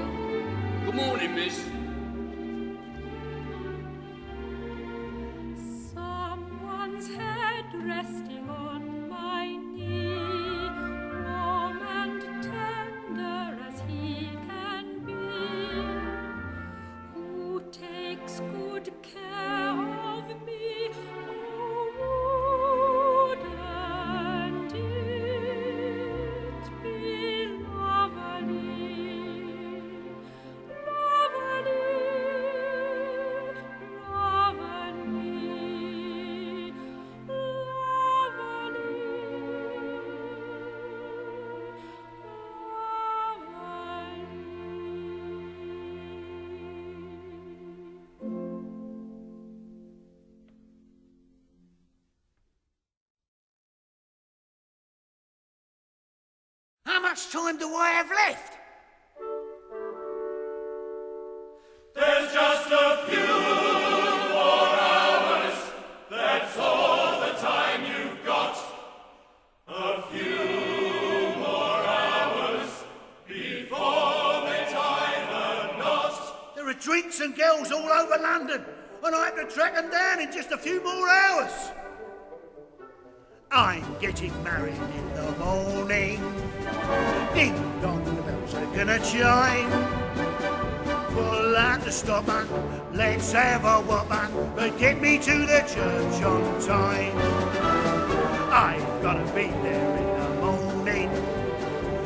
Good morning, miss. Someone's head resting on my knee, warm and tender as he can be, who takes good care of me. Oh, wouldn't it be lovely, lovely, How much time do I have left? There's just a few more hours. That's all the time you've got. A few more hours before they tie the knot. There are drinks and girls all over London, and I have to track them down in just a few more hours. I'm getting married in the morning. Ding dong, the bells are gonna chime. Pull out the stopper, let's have a whopper, but get me to the church on time. I've gotta be there in the morning,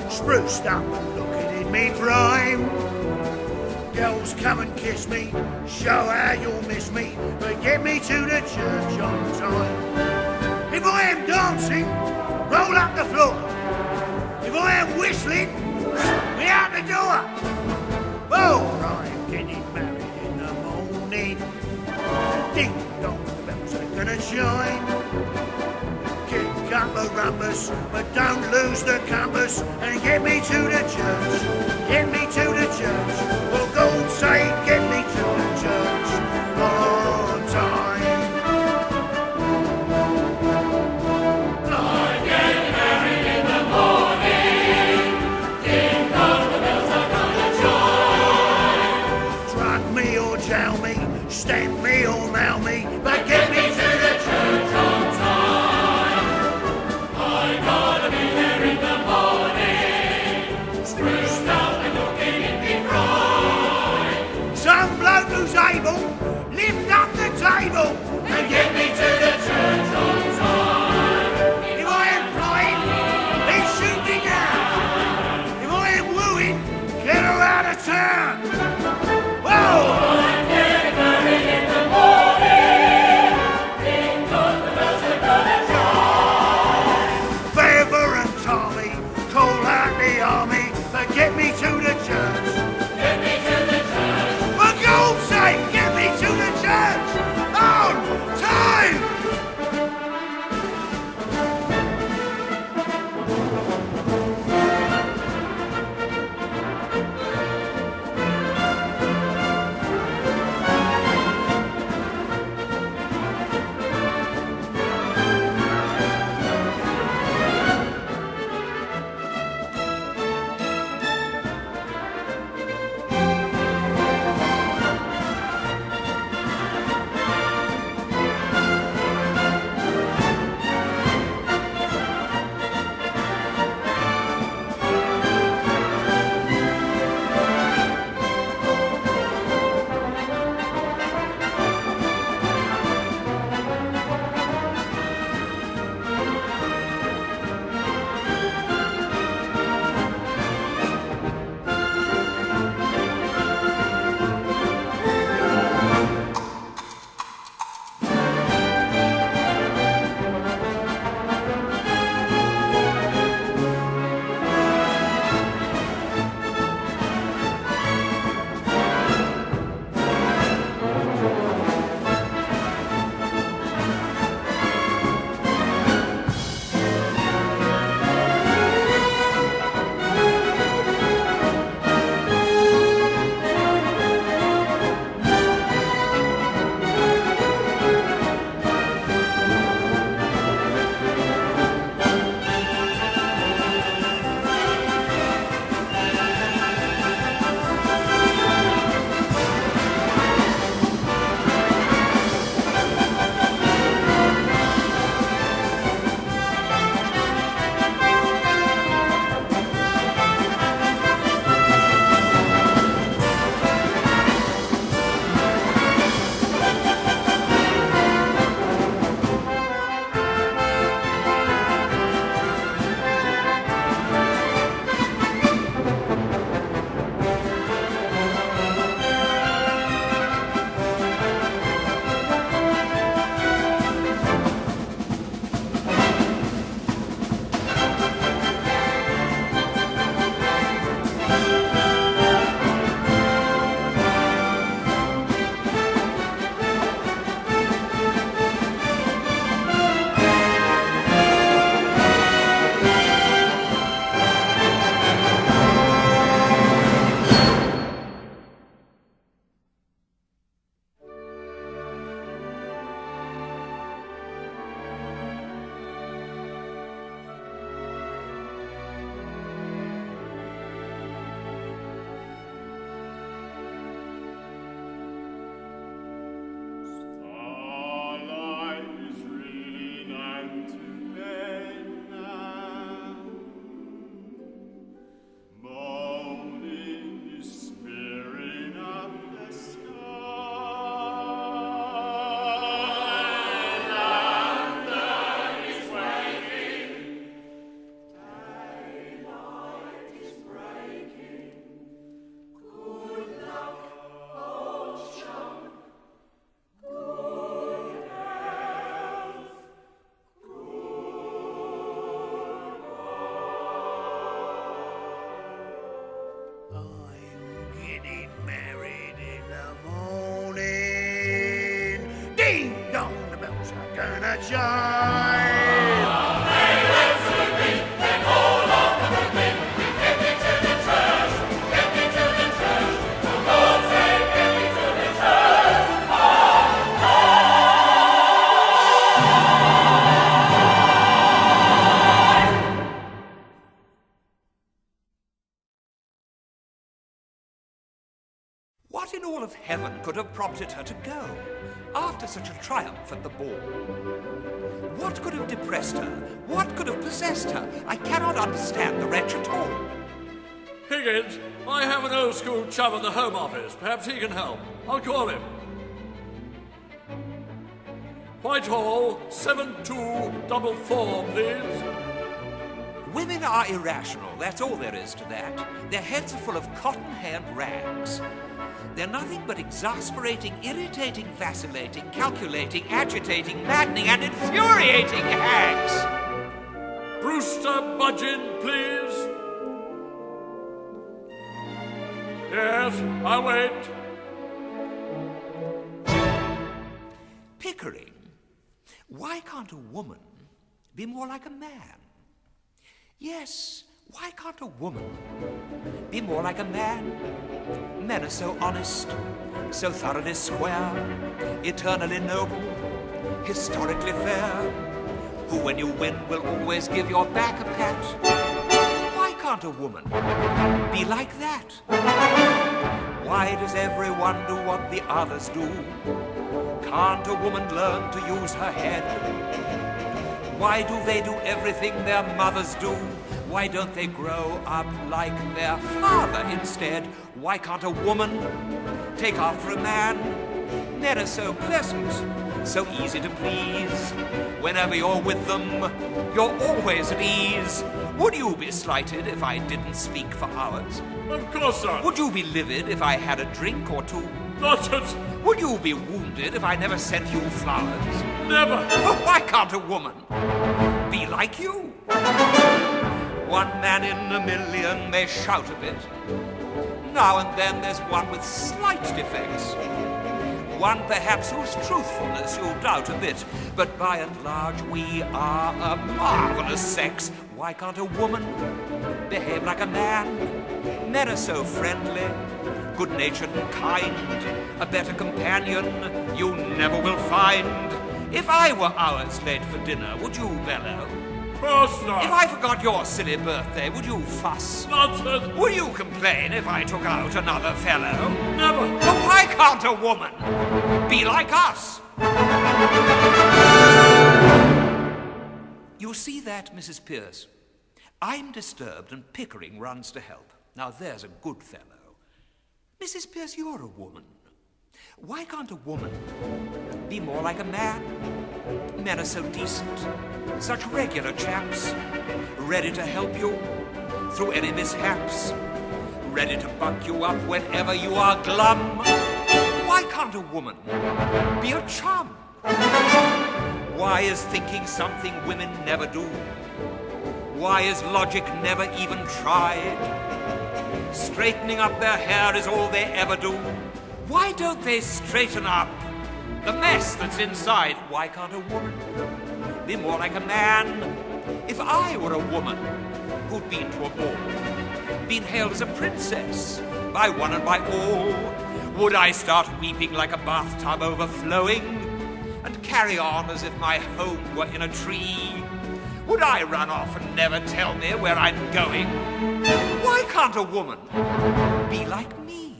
spruced up and looking in me prime. Girls, come and kiss me, show how you'll miss me, but get me to the church on time. If I am dancing, roll up the floor. If I am whistling, be out the door. Oh, I'm getting married in the morning. Ding dong, the bells are gonna chime. Kick up the rumpus, but don't lose the compass, and get me to the church. Get me to the church. For God's sake, get me to the church on time. Stamp me or mail me, but get me to the church on time. I gotta be there in the morning, spruced up and looking in me pride. Some bloke who's able, lift up the table and get me to the church on time. If I am flying, then shoot me down. If I am wooing, get her out of town. Whoa! Get me to the church. Get me to the church. For God's sake, get me to the church on time. What in all of heaven could have prompted her to go, after such a triumph at the ball? What could have depressed her? What could have possessed her? I cannot understand the wretch at all. Higgins, I have an old school chum at the Home Office. Perhaps he can help. I'll call him. Whitehall, 7244, please. Women are irrational, that's all there is to that. Their heads are full of cotton-haired rags. They're nothing but exasperating, irritating, vacillating, calculating, agitating, maddening, and infuriating hags. Brewster Budgeon, please. Yes, I'll wait. Pickering, why can't a woman be more like a man? Yes, why can't a woman be more like a man? Men are so honest, so thoroughly square, eternally noble, historically fair, who when you win will always give your back a pat. Why can't a woman be like that? Why does everyone do what the others do? Can't a woman learn to use her head? Why do they do everything their mothers do? Why don't they grow up like their father instead? Why can't a woman take after a man? Men are so pleasant, so easy to please. Whenever you're with them, you're always at ease. Would you be slighted if I didn't speak for hours? Of course not. Would you be livid if I had a drink or two? Not at... Would you be wounded if I never sent you flowers? Never. Oh, why can't a woman be like you? One man in a million may shout a bit. Now and then there's one with slight defects. One perhaps whose truthfulness you'll doubt a bit. But by and large we are a marvelous sex. Why can't a woman behave like a man? Men are so friendly, good-natured and kind. A better companion you never will find. If I were hours late for dinner, would you bellow? Of course not. If I forgot your silly birthday, would you fuss? Nonsense. Would you complain if I took out another fellow? Never. But why can't a woman be like us? You see that, Mrs. Pearce? I'm disturbed and Pickering runs to help. Now there's a good fellow. Mrs. Pearce, you're a woman. Why can't a woman be more like a man? Men are so decent, such regular chaps, ready to help you through any mishaps, ready to buck you up whenever you are glum. Why can't a woman be a chum? Why is thinking something women never do? Why is logic never even tried? Straightening up their hair is all they ever do. Why don't they straighten up the mess that's inside? Why can't a woman be more like a man? If I were a woman who'd been to a ball, been hailed as a princess by one and by all, would I start weeping like a bathtub overflowing and carry on as if my home were in a tree? Would I run off and never tell me where I'm going? Why can't a woman be like me?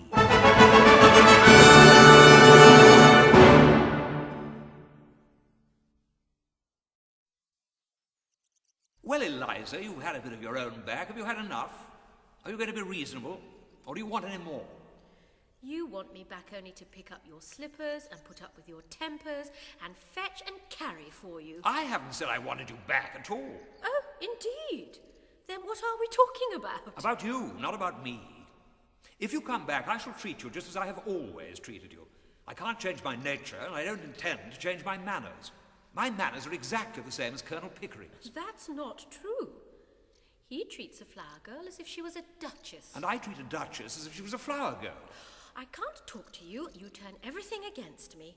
Well, Eliza, you've had a bit of your own back. Have you had enough? Are you going to be reasonable? Or do you want any more? You want me back only to pick up your slippers and put up with your tempers and fetch and carry for you. I haven't said I wanted you back at all. Oh, indeed. Then what are we talking about? About you, not about me. If you come back, I shall treat you just as I have always treated you. I can't change my nature, and I don't intend to change my manners. My manners are exactly the same as Colonel Pickering's. That's not true. He treats a flower girl as if she was a duchess. And I treat a duchess as if she was a flower girl. I can't talk to you. You turn everything against me.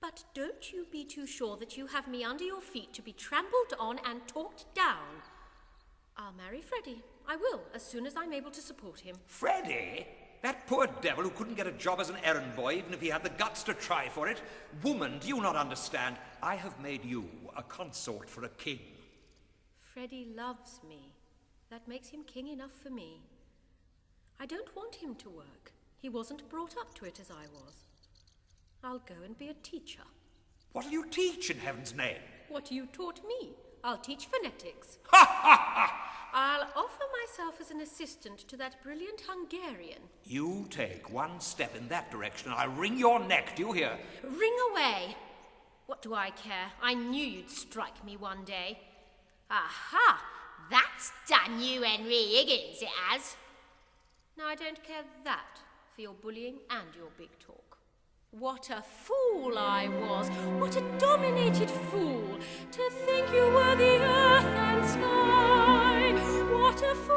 But don't you be too sure that you have me under your feet to be trampled on and talked down. I'll marry Freddy. I will, as soon as I'm able to support him. Freddy? That poor devil who couldn't get a job as an errand boy, even if he had the guts to try for it. Woman, do you not understand? I have made you a consort for a king. Freddy loves me. That makes him king enough for me. I don't want him to work. He wasn't brought up to it as I was. I'll go and be a teacher. What'll you teach, in heaven's name? What you taught me. I'll teach phonetics. Ha ha ha! I'll offer myself as an assistant to that brilliant Hungarian. You take one step in that direction and I'll wring your neck, do you hear? Ring away! What do I care? I knew you'd strike me one day. Aha! That's done you, Henry Higgins, it has. Now, I don't care that for your bullying and your big talk. What a fool I was! What a dominated fool! To think you were the earth and sky! What a fool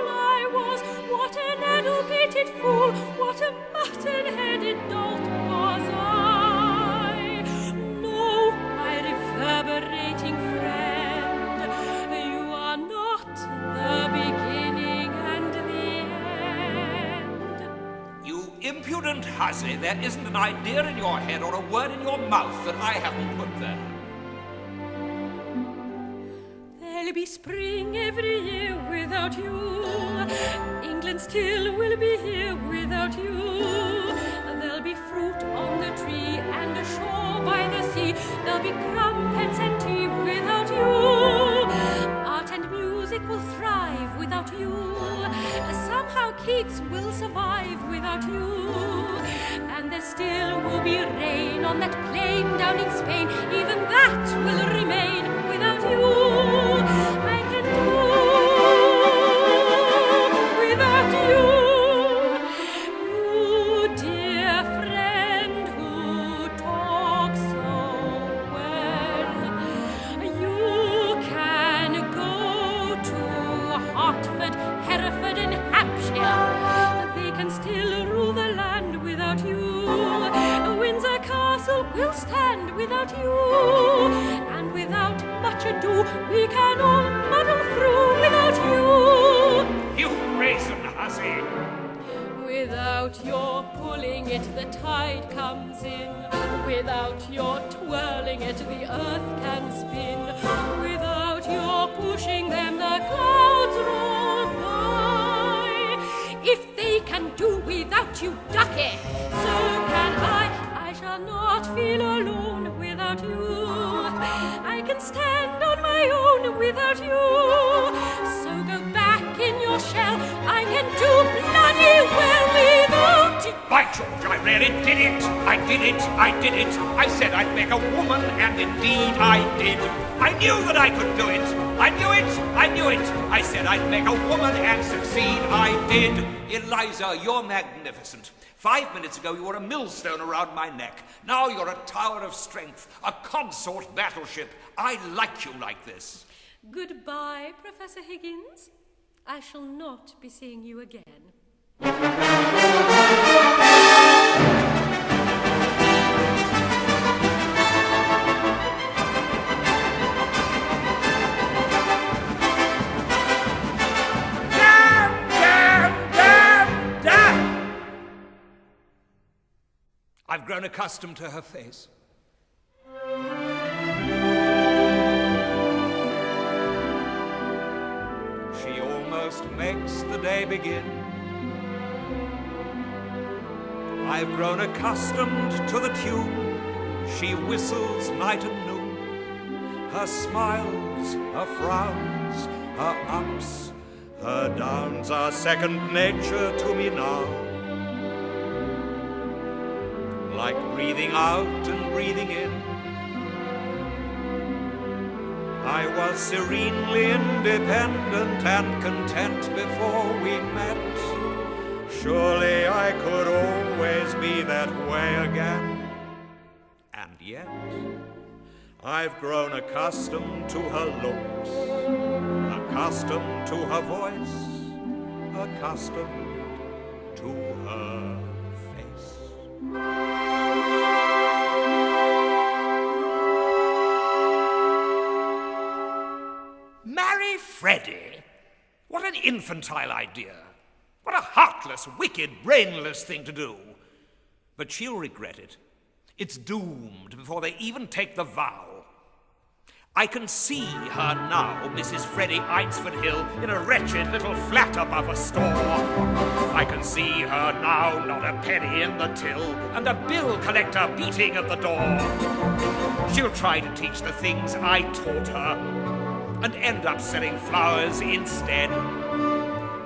I was! What an addle-pated fool! What a mutton-headed dolt was I! No, my reverberating friend, you are not the beginning and the end. You impudent hussy, there isn't an idea in your head or a word in your mouth that I haven't put there. There'll be spring every year without you. England still will be here without you. There'll be fruit on the tree and a shore by the sea. There'll be crumpets and tea without you. Art and music will thrive without you. Somehow Keats will survive without you. And there still will be rain on that plain down in Spain. Even that will remain without you. I can do without you. You dear friend who talks so well. You can go to Hertford, Hereford and Hampshire. They can still rule the land without you. Windsor Castle will stand without you. And without much ado, we can all muddle through without you. You brazen hussy! Without your pulling it, the tide comes in. Without your twirling it, the earth can spin. Without your pushing them, the clouds roll by. If they can do without you, ducky, so can I. I shall not feel alone without you. I can stand on my own without you. So go back in your shell. I can do bloody well without you. By George, I really did it! I did it! I did it! I said I'd make a woman, and indeed I did. I knew that I could do it! I knew it! I knew it! I said I'd make a woman and succeed. I did! Eliza, you're magnificent. 5 minutes ago you were a millstone around my neck. Now you're a tower of strength, a consort battleship. I like you like this. Goodbye, Professor Higgins. I shall not be seeing you again. I've grown accustomed to her face. She almost makes the day begin. I've grown accustomed to the tune. She whistles night and noon. Her smiles, her frowns, her ups, her downs are second nature to me now. Like breathing out and breathing in. I was serenely independent and content before we met. Surely I could always be that way again. And yet, I've grown accustomed to her looks, accustomed to her voice, accustomed to her face. Marry Freddy? What an infantile idea. What a heartless, wicked, brainless thing to do. But she'll regret it. It's doomed before they even take the vow. I can see her now, Mrs. Freddy Eynsford-Hill, in a wretched little flat above a store. I can see her now, not a penny in the till, and a bill collector beating at the door. She'll try to teach the things I taught her, and end up selling flowers instead,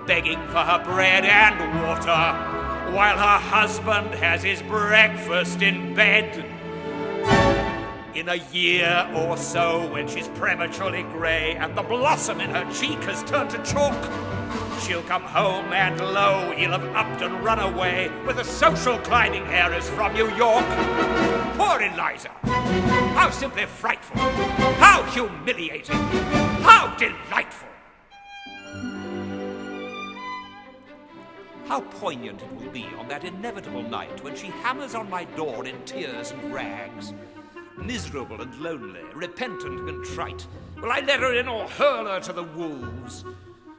begging for her bread and water, while her husband has his breakfast in bed. In a year or so, when she's prematurely grey and the blossom in her cheek has turned to chalk, she'll come home and lo, he'll have upped and run away with a social climbing heiress from New York. Poor Eliza! How simply frightful! How humiliating! How delightful! How poignant it will be on that inevitable night when she hammers on my door in tears and rags. Miserable and lonely, repentant and contrite, will I let her in or hurl her to the wolves?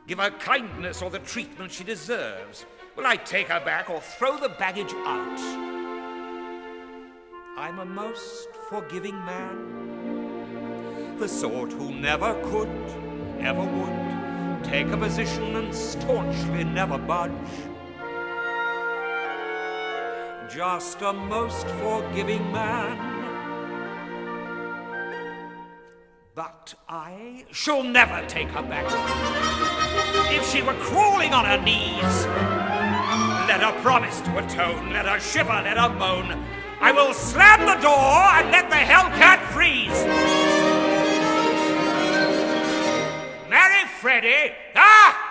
Give her kindness or the treatment she deserves? Will I take her back or throw the baggage out? I'm a most forgiving man, the sort who never could, ever would, take a position and staunchly never budge. Just a most forgiving man. But I shall never take her back. If she were crawling on her knees, let her promise to atone, let her shiver, let her moan. I will slam the door and let the hellcat freeze. Marry Freddy? Ah!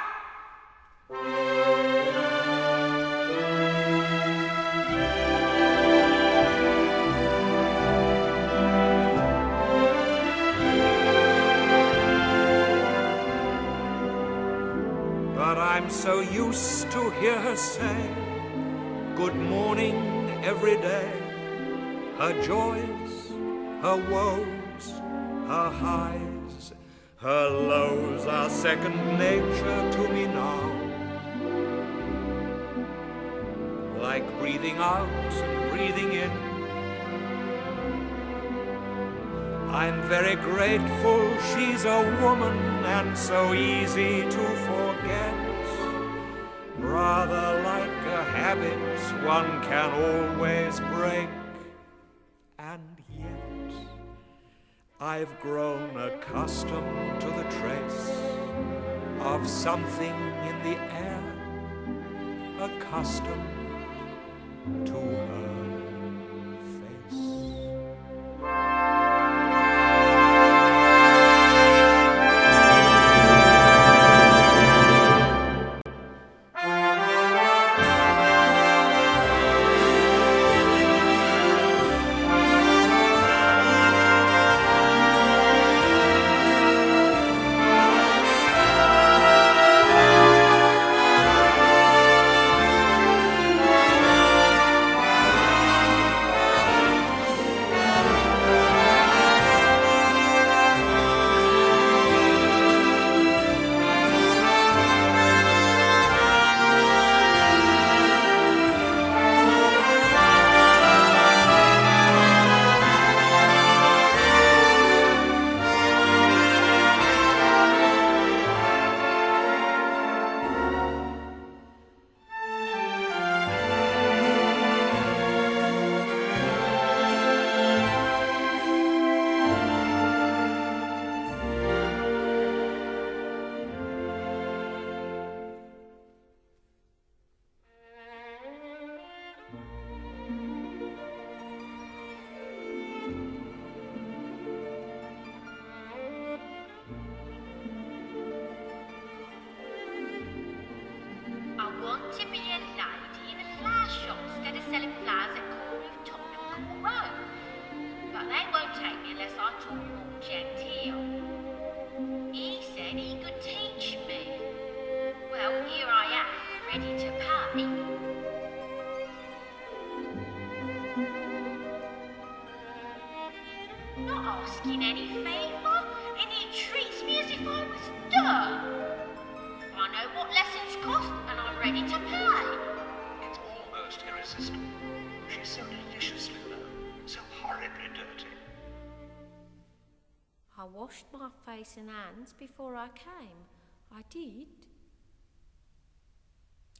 I'm so used to hear her say good morning every day. Her joys, her woes, her highs, her lows are second nature to me now. Like breathing out and breathing in. I'm very grateful she's a woman and so easy to forget. Rather like a habit one can always break. And yet I've grown accustomed to the trace of something in the air, accustomed to her face. sister. She's so deliciously low, so horribly dirty. I washed my face and hands before I came. I did.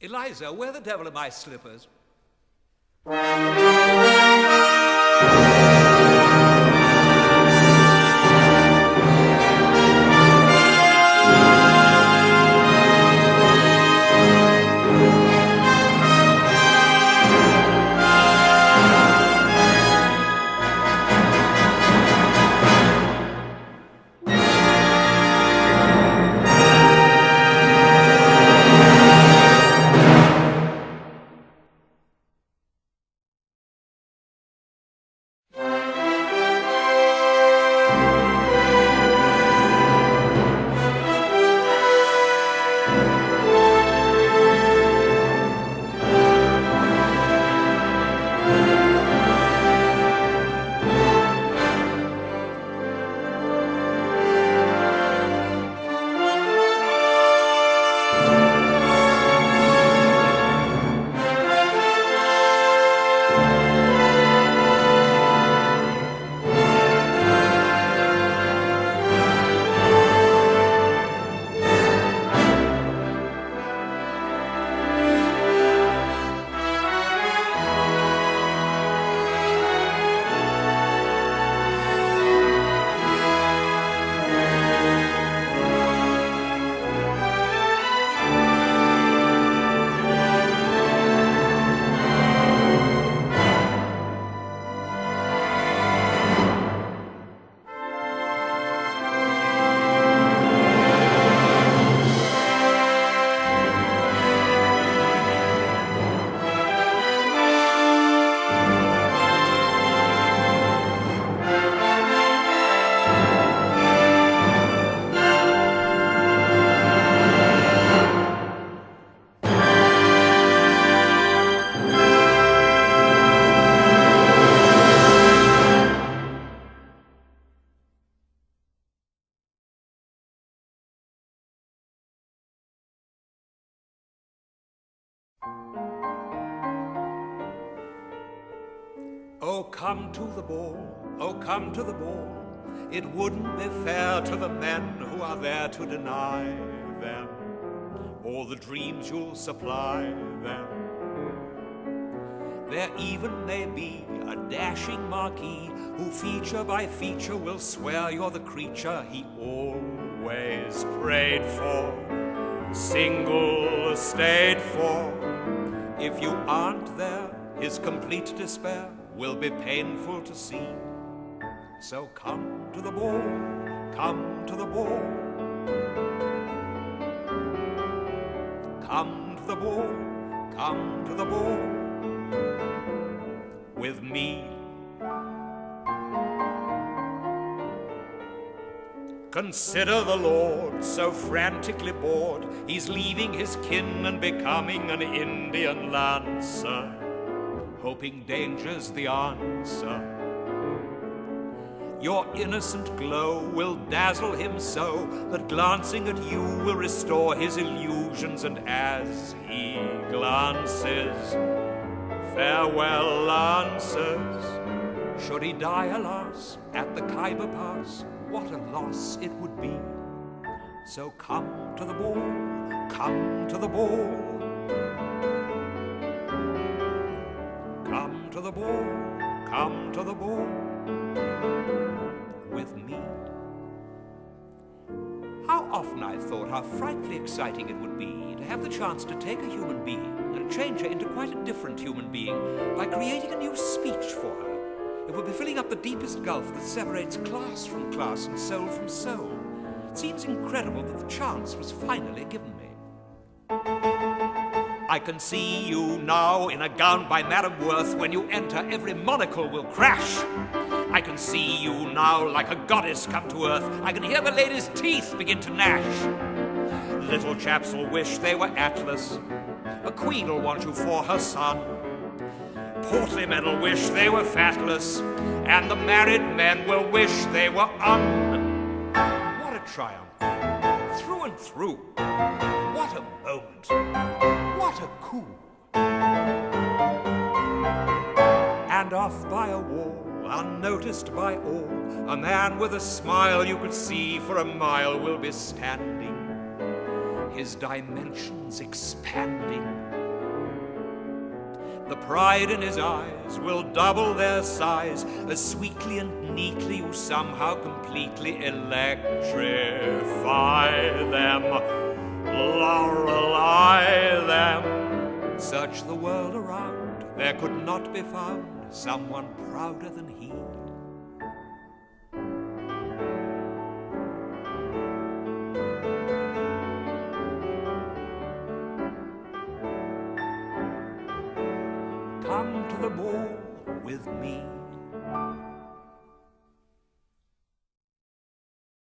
Eliza, where the devil are my slippers? Oh, come to the ball, oh, come to the ball. It wouldn't be fair to the men who are there to deny them all the dreams you'll supply them. There even may be a dashing marquis who feature by feature will swear you're the creature he always prayed for, single stayed for. If you aren't there, his complete despair will be painful to see. So come to the ball, come to the ball. Come to the ball, come to the ball with me. Consider the Lord so frantically bored, he's leaving his kin and becoming an Indian lancer, hoping danger's the answer. Your innocent glow will dazzle him so that glancing at you will restore his illusions, and as he glances, farewell answers. Should he die, alas, at the Khyber Pass, what a loss it would be. So come to the ball, come to the ball. Come to the ball, come to the ball with me. How often I've thought how frightfully exciting it would be to have the chance to take a human being and change her into quite a different human being by creating a new speech for her. It would be filling up the deepest gulf that separates class from class and soul from soul. It seems incredible that the chance was finally given me. I can see you now in a gown by Madame Worth. When you enter, every monocle will crash. I can see you now like a goddess come to earth. I can hear the lady's teeth begin to gnash. Little chaps will wish they were Atlas. A queen will want you for her son. Portly men will wish they were fatless. And the married men will wish they were What a triumph. Through and through. What a moment. What a coup. and off by a wall, unnoticed by all, a man with a smile you could see for a mile will be standing, his dimensions expanding. The pride in his eyes will double their size, as sweetly and neatly you somehow completely electrify them, Lorelei them. Search the world around, there could not be found someone prouder than he. Come to the ball with me.